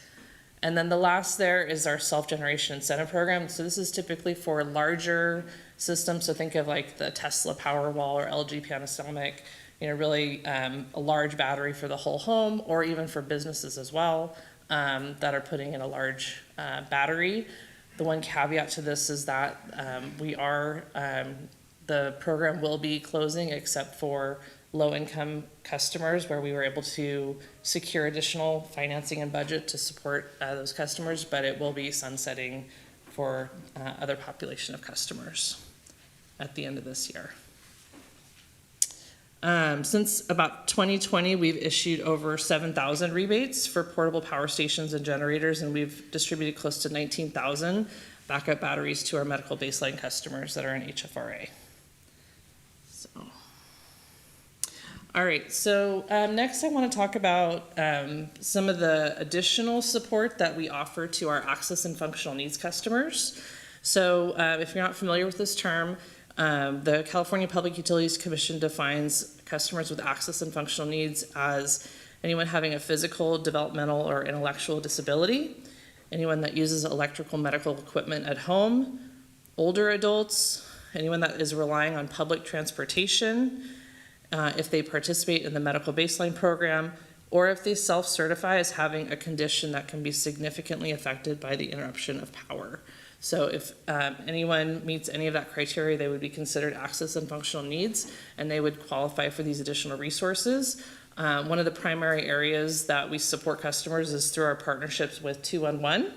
And then the last there is our self-generation incentive program. So this is typically for larger systems. So think of like the Tesla Powerwall or LG Panasonic, really a large battery for the whole home, or even for businesses as well that are putting in a large battery. The one caveat to this is that the program will be closing except for low-income customers, where we were able to secure additional financing and budget to support those customers, but it will be sunsetting for other population of customers at the end of this year. Since about 2020, we've issued over 7,000 rebates for portable power stations and generators, and we've distributed close to 19,000 backup batteries to our medical baseline customers that are in HFRA. All right, so next I want to talk about some of the additional support that we offer to our access and functional needs customers. So if you're not familiar with this term, the California Public Utilities Commission defines customers with access and functional needs as anyone having a physical, developmental, or intellectual disability, anyone that uses electrical medical equipment at home, older adults, anyone that is relying on public transportation, if they participate in the medical baseline program, or if they self-certify as having a condition that can be significantly affected by the interruption of power. So if anyone meets any of that criteria, they would be considered access and functional needs, and they would qualify for these additional resources. One of the primary areas that we support customers is through our partnerships with 211.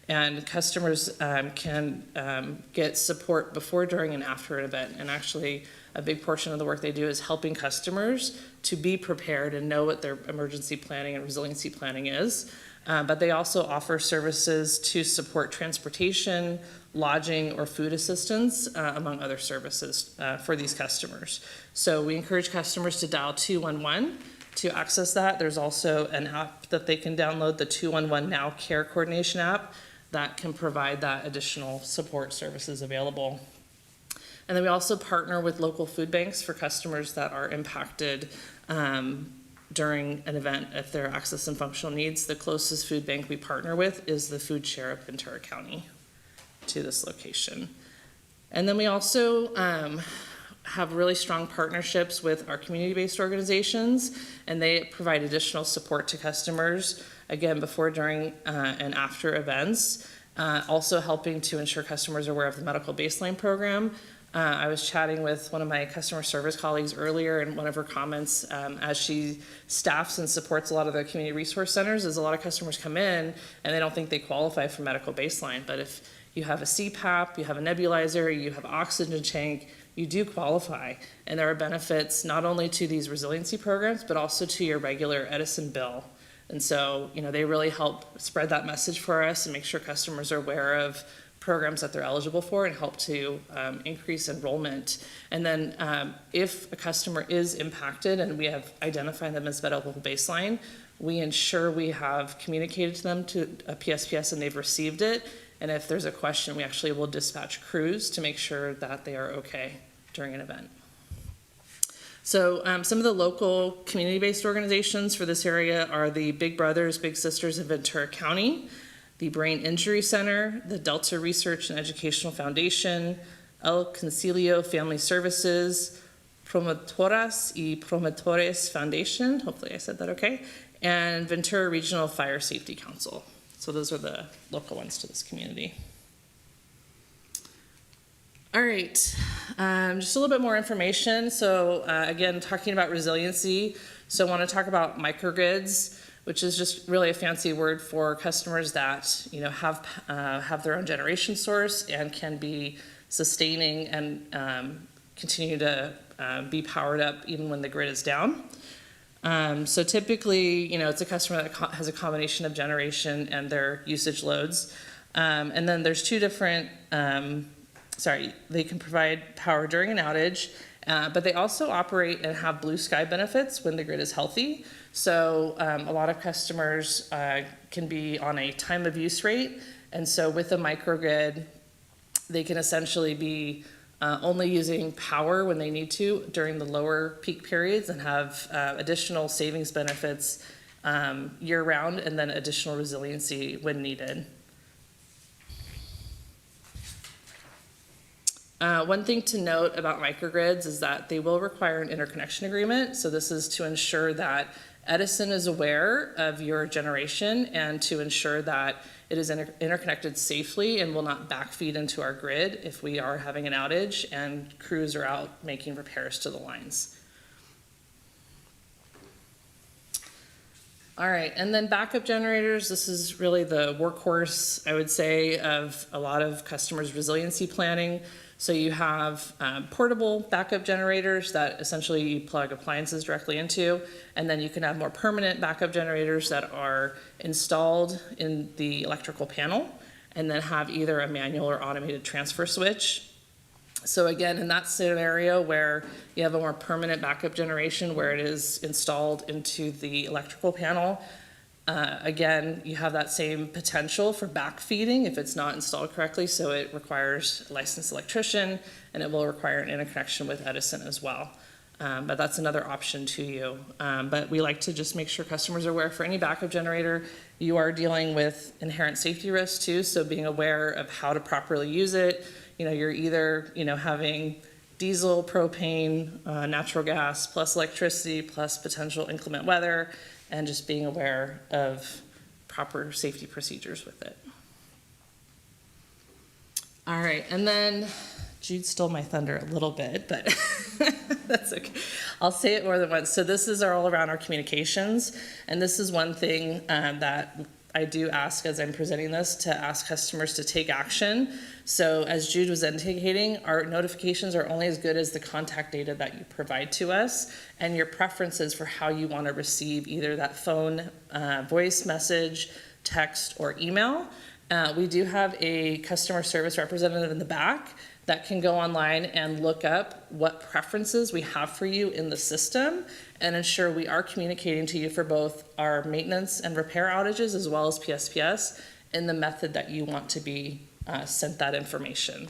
And customers can get support before, during, and after an event. And actually, a big portion of the work they do is helping customers to be prepared and know what their emergency planning and resiliency planning is. But they also offer services to support transportation, lodging, or food assistance, among other services for these customers. So we encourage customers to dial 211 to access that. There's also an app that they can download, the 211 Now Care Coordination app, that can provide that additional support services available. And then we also partner with local food banks for customers that are impacted during an event if there are access and functional needs. The closest food bank we partner with is the Food Share of Ventura County to this location. And then we also have really strong partnerships with our community-based organizations, and they provide additional support to customers, again, before, during, and after events, also helping to ensure customers are aware of the medical baseline program. I was chatting with one of my customer service colleagues earlier, and one of her comments as she staffs and supports a lot of the community resource centers is a lot of customers come in and they don't think they qualify for medical baseline. But if you have a CPAP, you have a nebulizer, you have an oxygen tank, you do qualify. And there are benefits not only to these resiliency programs, but also to your regular Edison bill. And so, they really help spread that message for us and make sure customers are aware of programs that they're eligible for and help to increase enrollment. And then if a customer is impacted and we have identified them as medical baseline, we ensure we have communicated to them to a PSPS and they've received it. And if there's a question, we actually will dispatch crews to make sure that they are okay during an event. So some of the local community-based organizations for this area are the Big Brothers, Big Sisters of Ventura County, the Brain Injury Center, the Delta Research and Educational Foundation, El Concilio Family Services, Promotoras y Promotores Foundation, hopefully I said that okay, and Ventura Regional Fire Safety Council. So those are the local ones to this community. All right, just a little bit more information. So again, talking about resiliency. So I want to talk about microgrids. which is just really a fancy word for customers that, you know, have their own generation source and can be sustaining and continue to be powered up even when the grid is down. So typically, you know, it's a customer that has a combination of generation and their usage loads. And then there's two different, they can provide power during an outage, but they also operate and have blue sky benefits when the grid is healthy. So a lot of customers can be on a time of use rate. And so with a microgrid, they can essentially be only using power when they need to during the lower peak periods and have additional savings benefits year round, and then additional resiliency when needed. One thing to note about microgrids is that they will require an interconnection agreement. So this is to ensure that Edison is aware of your generation and to ensure that it is interconnected safely and will not backfeed into our grid if we are having an outage and crews are out making repairs to the lines. All right, and then backup generators. This is really the workhorse, I would say, of a lot of customers' resiliency planning. So you have portable backup generators that essentially you plug appliances directly into, and then you can have more permanent backup generators that are installed in the electrical panel and then have either a manual or automated transfer switch. So again, in that scenario where you have a more permanent backup generation where it is installed into the electrical panel, again, you have that same potential for backfeeding if it's not installed correctly, so it requires a licensed electrician, and it will require an interconnection with Edison as well. But that's another option to you. But we like to just make sure customers are aware for any backup generator, you are dealing with inherent safety risks too, so being aware of how to properly use it. You know, you're either, you know, having diesel, propane, natural gas, plus electricity, plus potential inclement weather, and just being aware of proper safety procedures with it. All right, and then Jude stole my thunder a little bit, but that's okay. I'll say it more than once. So this is all around our communications, and this is one thing that I do ask as I'm presenting this, to ask customers to take action. So as Jude was indicating, our notifications are only as good as the contact data that you provide to us and your preferences for how you want to receive either that phone, voice message, text, or email. We do have a customer service representative in the back that can go online and look up what preferences we have for you in the system and ensure we are communicating to you for both our maintenance and repair outages as well as PSPS in the method that you want to be sent that information.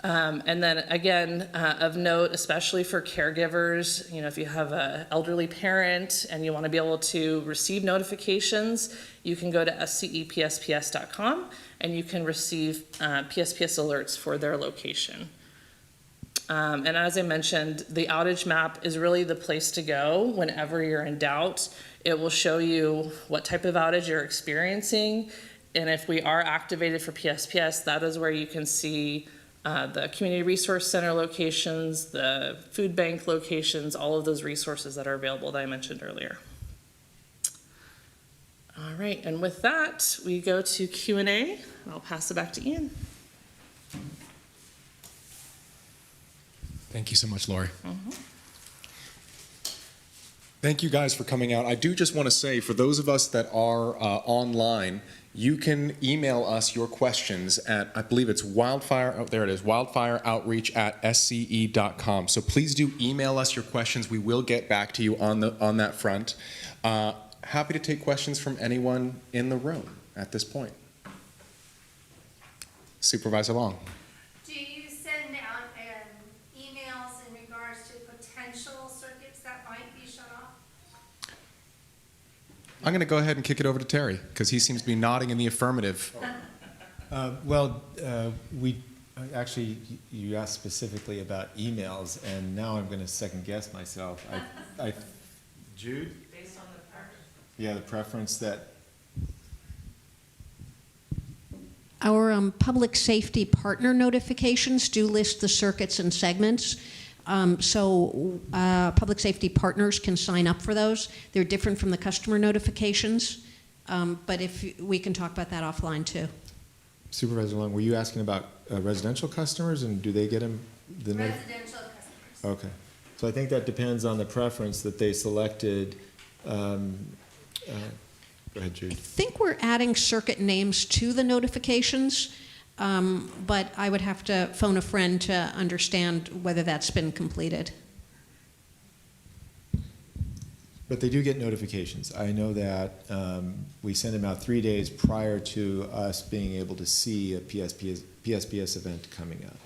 And then again, of note, especially for caregivers, you know, if you have an elderly parent and you want to be able to receive notifications, you can go to SCEPSPS.com and you can receive PSPS alerts for their location. And as I mentioned, the outage map is really the place to go whenever you're in doubt. It will show you what type of outage you're experiencing. And if we are activated for PSPS, that is where you can see the Community Resource Center locations, the food bank locations, all of those resources that are available that I mentioned earlier. All right, and with that, we go to Q&A, and I'll pass it back to Ian. Thank you so much, Lori. Thank you guys for coming out. I do just want to say, for those of us that are online, you can email us your questions at, I believe it's wildfireoutreach@sce.com. So please do email us your questions. We will get back to you on that front. Happy to take questions from anyone in the room at this point. Supervisor Long. Do you send out emails in regards to potential circuits that might be shut off? I'm going to go ahead and kick it over to Terry, because he seems to be nodding in the affirmative. We actually, you asked specifically about emails, and now I'm going to second guess myself. Jude? Based on the preference. Yeah, the preference that. Our public safety partner notifications do list the circuits and segments. So public safety partners can sign up for those. They're different from the customer notifications, but if we can talk about that offline too. Supervisor Long, were you asking about residential customers, and do they get them? Residential customers. Okay. So I think that depends on the preference that they selected. Go ahead, Jude. I think we're adding circuit names to the notifications, but I would have to phone a friend to understand whether that's been completed. But they do get notifications. I know that we send them out 3 days prior to us being able to see a PSPS event coming up.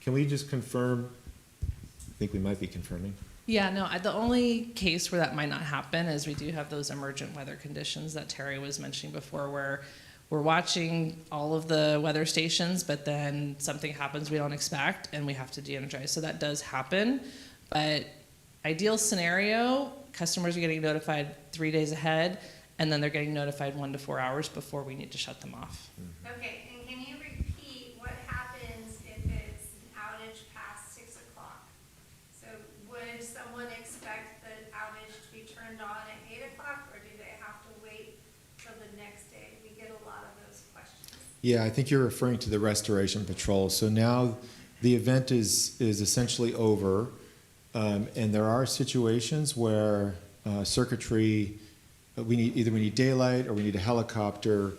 Can we just confirm? I think we might be confirming. Yeah, no, the only case where that might not happen is we do have those emergent weather conditions that Terry was mentioning before, where we're watching all of the weather stations, but then something happens we don't expect and we have to de-energize. So that does happen, but ideal scenario, customers are getting notified 3 days ahead, and then they're getting notified 1 to 4 hours before we need to shut them off. Okay, and can you repeat what happens if it's an outage past 6 o'clock? So would someone expect the outage to be turned on at 8 o'clock, or do they have to wait till the next day? We get a lot of those questions. Yeah, I think you're referring to the restoration patrol. So now the event is essentially over, and there are situations where circuitry, we need daylight or we need a helicopter,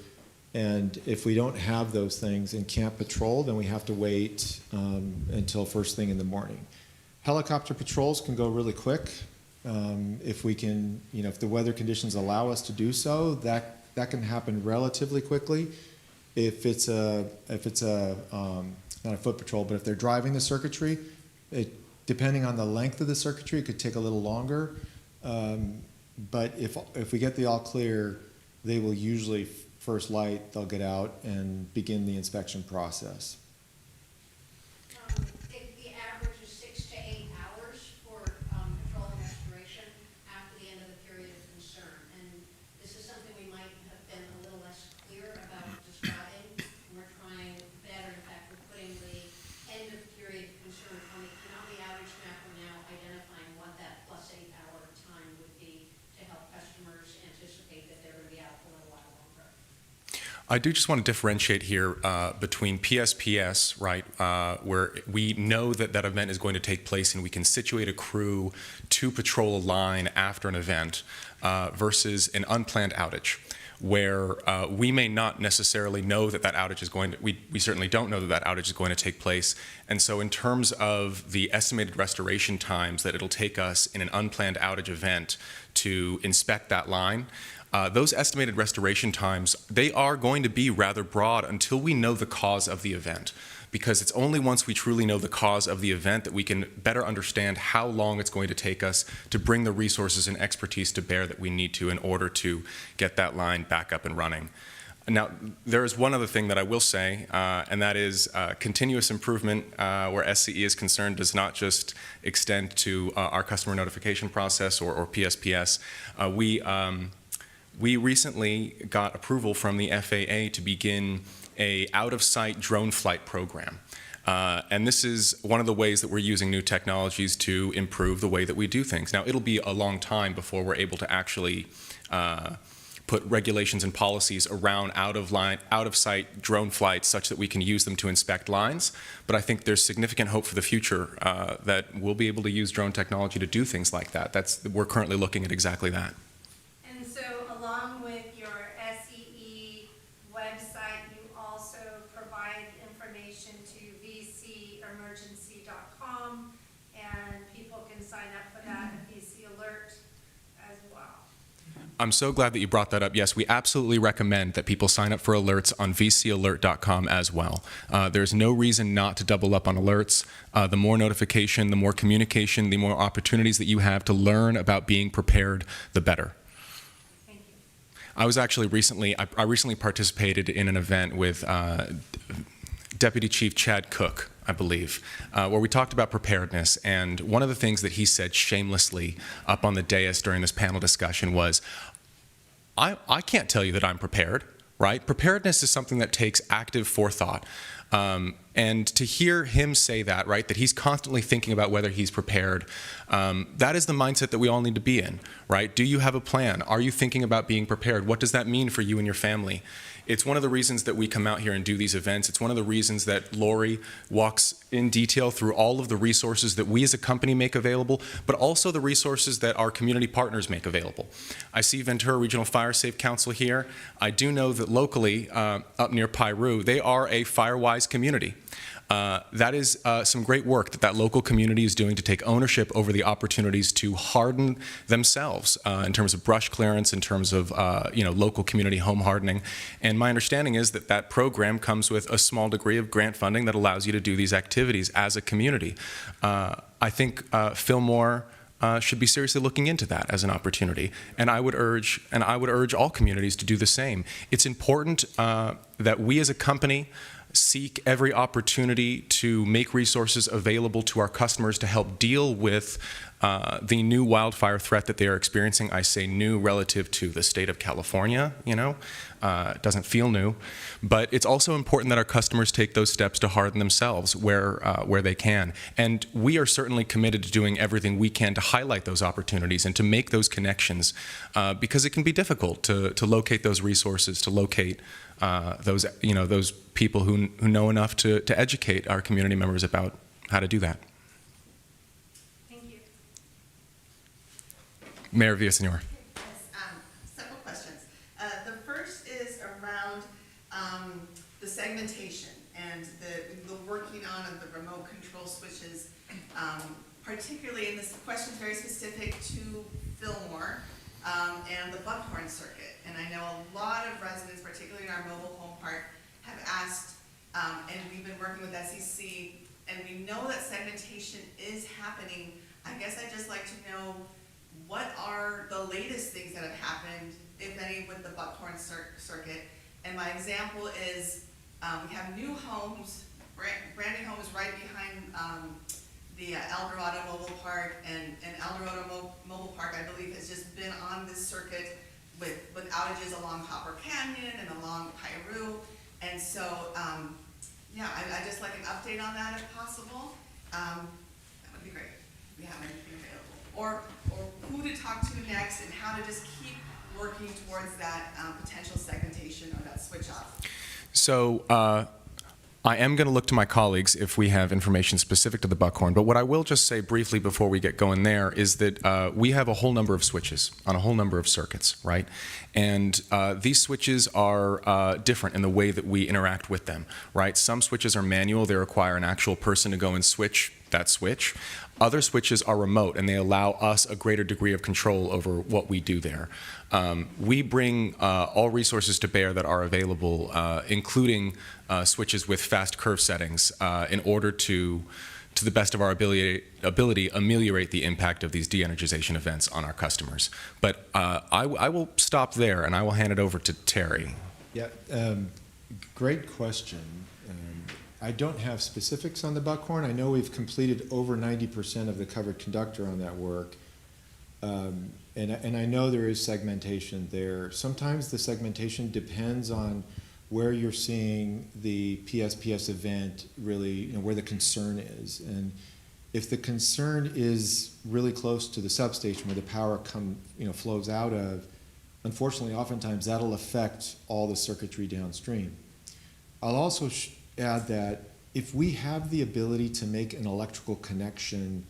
and if we don't have those things and can't patrol, then we have to wait until first thing in the morning. Helicopter patrols can go really quick. If we can, if the weather conditions allow us to do so, that can happen relatively quickly. If it's not a foot patrol, but if they're driving the circuitry, depending on the length of the circuitry, it could take a little longer. But if we get the all clear, they will usually first light, they'll get out and begin the inspection process. If the average is 6 to 8 hours for patrol and restoration after the end of the period of concern, and this is something we might have been a little less clear about describing. We're trying better. In fact, we're putting the end of period of concern on the outage map. We're now identifying what that plus 8 hour time would be to help customers anticipate that they're going to be out for a little while longer. I do just want to differentiate here between PSPS, right, where we know that that event is going to take place and we can situate a crew to patrol a line after an event versus an unplanned outage, where we may not necessarily know that that outage is going to, we certainly don't know that that outage is going to take place. And so in terms of the estimated restoration times that it'll take us in an unplanned outage event to inspect that line, those estimated restoration times, they are going to be rather broad until we know the cause of the event, because it's only once we truly know the cause of the event that we can better understand how long it's going to take us to bring the resources and expertise to bear that we need to in order to get that line back up and running. Now, there is one other thing that I will say, and that is continuous improvement where SCE is concerned does not just extend to our customer notification process or PSPS. We recently got approval from the FAA to begin a out-of-sight drone flight program. And this is one of the ways that we're using new technologies to improve the way that we do things. Now, it'll be a long time before we're able to actually put regulations and policies around out-of-sight drone flights such that we can use them to inspect lines. But I think there's significant hope for the future that we'll be able to use drone technology to do things like that. We're currently looking at exactly that. And so along with your SCE website, you also provide information to vcemergency.com, and people can sign up for that at VC Alert as well. I'm so glad that you brought that up. Yes, we absolutely recommend that people sign up for alerts on vcalert.com as well. There's no reason not to double up on alerts. The more notification, the more communication, the more opportunities that you have to learn about being prepared, the better. Thank you. I was actually recently participated in an event with Deputy Chief Chad Cook, I believe, where we talked about preparedness. And one of the things that he said shamelessly up on the dais during this panel discussion was, I can't tell you that I'm prepared, right? Preparedness is something that takes active forethought. And to hear him say that, right, that he's constantly thinking about whether he's prepared, that is the mindset that we all need to be in, right? Do you have a plan? Are you thinking about being prepared? What does that mean for you and your family? It's one of the reasons that we come out here and do these events. It's one of the reasons that Lori walks in detail through all of the resources that we as a company make available, but also the resources that our community partners make available. I see Ventura Regional Fire Safe Council here. I do know that locally, up near Piru, they are a fire-wise community. That is some great work that local community is doing to take ownership over the opportunities to harden themselves in terms of brush clearance, in terms of local community home hardening. And my understanding is that that program comes with a small degree of grant funding that allows you to do these activities as a community. I think Fillmore should be seriously looking into that as an opportunity, and I would urge all communities to do the same. It's important that we as a company seek every opportunity to make resources available to our customers to help deal with the new wildfire threat that they are experiencing. I say new relative to the state of California, it doesn't feel new, but it's also important that our customers take those steps to harden themselves where they can. And we are certainly committed to doing everything we can to highlight those opportunities and to make those connections because it can be difficult to locate those resources, to locate those people who know enough to educate our community members about how to do that. Thank you. Mayor Villasenor. Several questions. The first is around the segmentation and the working on of the remote control switches, particularly, and this question is very specific to Fillmore and the Buckhorn circuit. And I know a lot of residents, particularly in our mobile home park, have asked, and we've been working with SCE, and we know that segmentation is happening. I guess I'd just like to know what are the latest things that have happened, if any, with the Buckhorn circuit. And my example is we have new homes, brand new homes right behind the El Dorado Mobile Park, and El Dorado Mobile Park, I believe, has just been on this circuit with outages along Hopper Canyon and along Piru. And so, I'd just like an update on that if possible. That would be great. If we have anything available. Or who to talk to next and how to just keep working towards that potential segmentation or that switch off. So I am going to look to my colleagues if we have information specific to the Buckhorn, but what I will just say briefly before we get going there is that we have a whole number of switches on a whole number of circuits, right? And these switches are different in the way that we interact with them, right? Some switches are manual. They require an actual person to go and switch that switch. Other switches are remote, and they allow us a greater degree of control over what we do there. We bring all resources to bear that are available, including switches with fast curve settings, in order to the best of our ability, ameliorate the impact of these de-energization events on our customers. But I will stop there, and I will hand it over to Terry. Yeah, great question. I don't have specifics on the Buckhorn. I know we've completed over 90% of the covered conductor on that work. And I know there is segmentation there. Sometimes the segmentation depends on where you're seeing the PSPS event really, where the concern is. And if the concern is really close to the substation where the power flows out of, unfortunately, oftentimes that'll affect all the circuitry downstream. I'll also add that if we have the ability to make an electrical connection,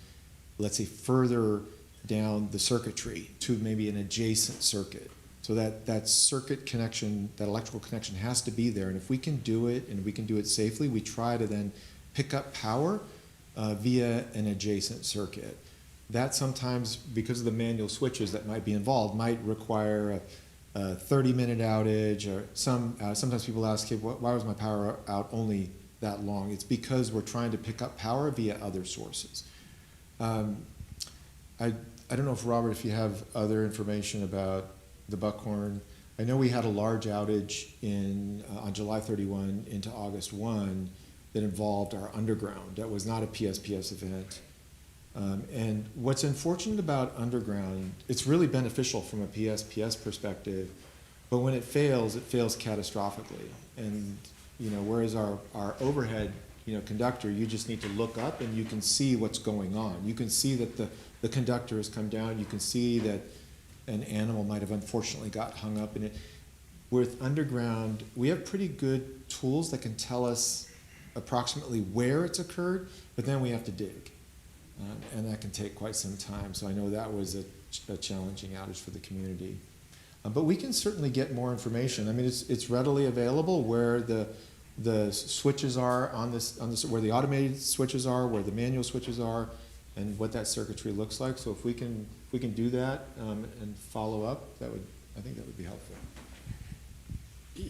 let's say further down the circuitry to maybe an adjacent circuit, so that circuit connection, that electrical connection has to be there. And if we can do it and we can do it safely, we try to then pick up power via an adjacent circuit. That sometimes, because of the manual switches that might be involved, might require a 30-minute outage, or sometimes people ask, hey, why was my power out only that long? It's because we're trying to pick up power via other sources. I don't know if, Robert, if you have other information about the Buckhorn. I know we had a large outage on July 31 into August 1 that involved our underground. That was not a PSPS event. And what's unfortunate about underground, it's really beneficial from a PSPS perspective, but when it fails catastrophically. And whereas our overhead, conductor, you just need to look up and you can see what's going on. You can see that the conductor has come down. You can see that an animal might have unfortunately got hung up in it. With underground, we have pretty good tools that can tell us approximately where it's occurred, but then we have to dig. And that can take quite some time. So I know that was a challenging outage for the community. But we can certainly get more information. I mean, it's readily available where the switches are on this, where the automated switches are, where the manual switches are, and what that circuitry looks like. So if we can do that and follow up, I think that would be helpful.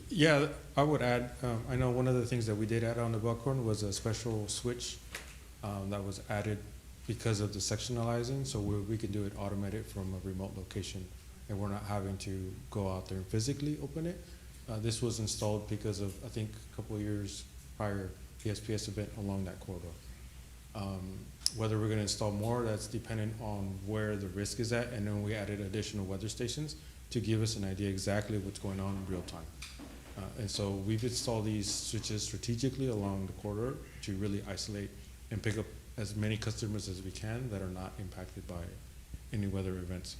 Yeah, I would add, I know one of the things that we did add on the Buckhorn was a special switch that was added because of the sectionalizing, so we could do it automated from a remote location, and we're not having to go out there and physically open it. This was installed because of, I think, a couple of years prior PSPS event along that corridor. Whether we're going to install more, that's dependent on where the risk is at, and then we added additional weather stations to give us an idea exactly what's going on in real time. And so we've installed these switches strategically along the corridor to really isolate and pick up as many customers as we can that are not impacted by any weather events.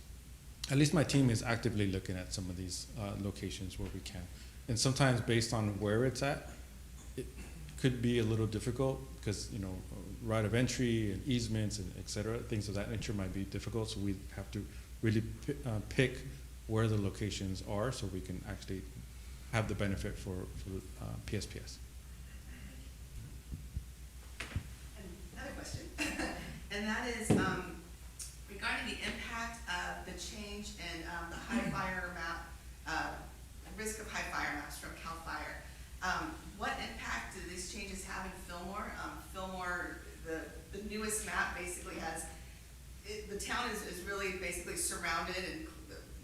At least my team is actively looking at some of these locations where we can. And sometimes based on where it's at, it could be a little difficult because, right of entry and easements and et cetera, things of that nature might be difficult. So we have to really pick where the locations are so we can actually have the benefit for PSPS. Another question, and that is regarding the impact of the change in the high fire map, risk of high fire maps from CAL FIRE. What impact do these changes have in Fillmore? Fillmore, the newest map basically has, the town is really basically surrounded, and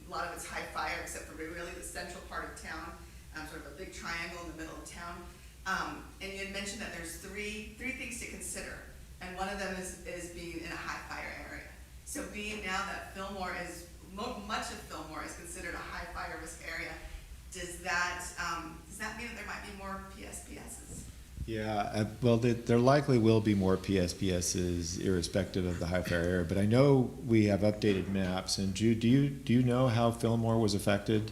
a lot of it's high fire except for really the central part of town, sort of a big triangle in the middle of town. And you had mentioned that there's three things to consider, and one of them is being in a high fire area. So being now that Fillmore is, much of Fillmore is considered a high fire risk area, does that mean that there might be more PSPSs? Yeah, well, there likely will be more PSPSs irrespective of the high fire area, but I know we have updated maps. And Jude, do you know how Fillmore was affected?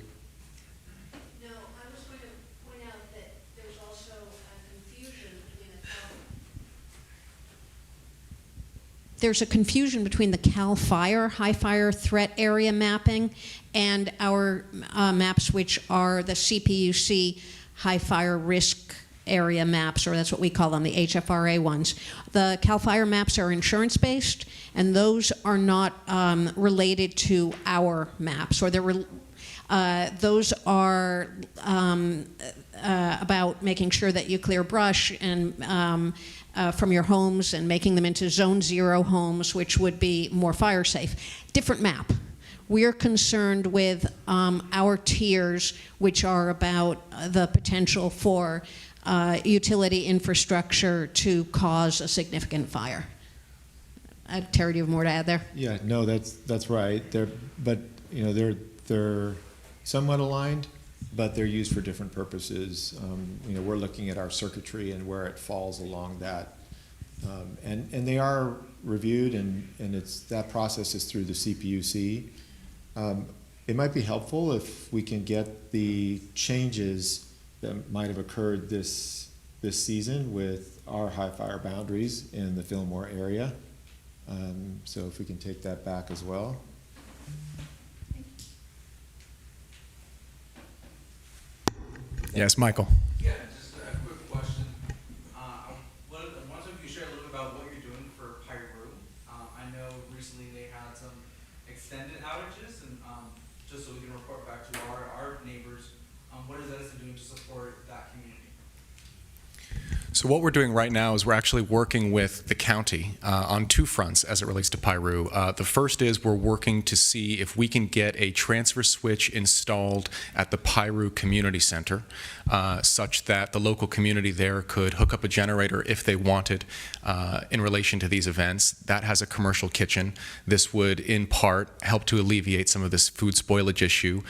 No, I was going to point out that there's also a confusion between there's a confusion between the CAL FIRE high fire threat area mapping and our maps, which are the CPUC high fire risk area maps, or that's what we call them, the HFRA ones. The CAL FIRE maps are insurance-based, and those are not related to our maps, or those are about making sure that you clear brush and from your homes and making them into Zone 0 homes, which would be more fire safe. Different map. We're concerned with our tiers, which are about the potential for utility infrastructure to cause a significant fire. Terry, do you have more to add there? Yeah, no, that's right. They're somewhat aligned, but they're used for different purposes. We're looking at our circuitry and where it falls along that, and they are reviewed, and that process is through the CPUC. It might be helpful if we can get the changes that might have occurred this season with our high fire boundaries in the Fillmore area. So if we can take that back as well. Yes, Michael. Yeah, just a quick question. Why don't you share a little bit about what you're doing for Pyru? I know recently they had some extended outages, and just so we can report back to our neighbors, what is Edison doing to support that community? So what we're doing right now is we're actually working with the county on two fronts as it relates to Piru. The first is we're working to see if we can get a transfer switch installed at the Piru Community Center such that the local community there could hook up a generator if they wanted in relation to these events. That has a commercial kitchen. This would, in part, help to alleviate some of this food spoilage issue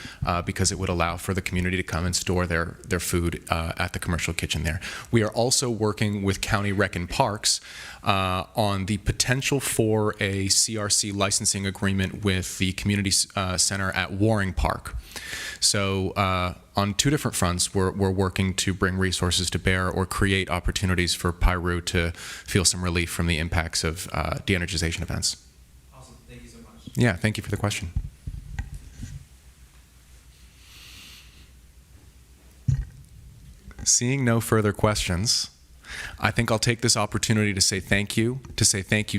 because it would allow for the community to come and store their food at the commercial kitchen there. We are also working with County Rec and Parks on the potential for a CRC licensing agreement with the community center at Waring Park. So on two different fronts, we're working to bring resources to bear or create opportunities for Piru to feel some relief from the impacts of de-energization events. Awesome. Thank you so much. Yeah, thank you for the question. Seeing no further questions, I think I'll take this opportunity to say thank you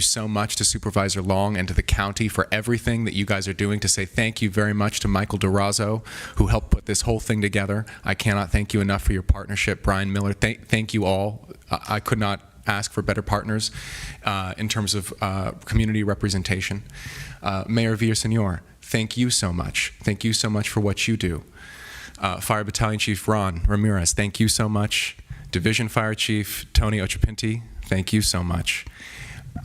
so much to Supervisor Long and to the county for everything that you guys are doing, to say thank you very much to Michael Durazo, who helped put this whole thing together. I cannot thank you enough for your partnership. Brian Miller, thank you all. I could not ask for better partners in terms of community representation. Mayor Villaseñor, thank you so much. Thank you so much for what you do. Fire Battalion Chief Ron Ramirez, thank you so much. Division Fire Chief Tony Ochapinti, thank you so much.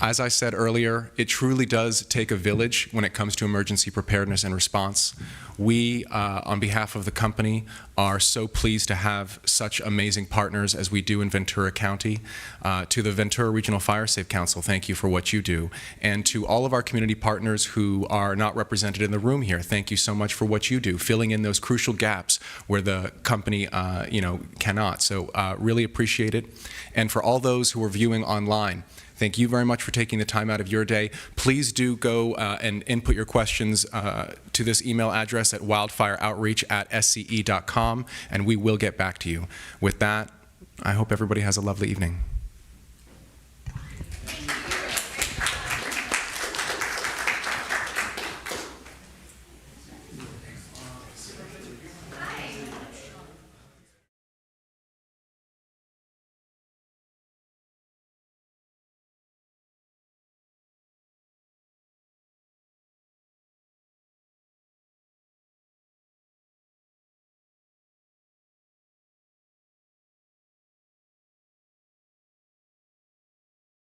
As I said earlier, it truly does take a village when it comes to emergency preparedness and response. We, on behalf of the company, are so pleased to have such amazing partners as we do in Ventura County. To the Ventura Regional Fire Safe Council, thank you for what you do. And to all of our community partners who are not represented in the room here, thank you so much for what you do, filling in those crucial gaps where the company cannot. So really appreciate it. And for all those who are viewing online, thank you very much for taking the time out of your day. Please do go and input your questions to this email address at wildfireoutreach@sce.com, and we will get back to you. With that, I hope everybody has a lovely evening.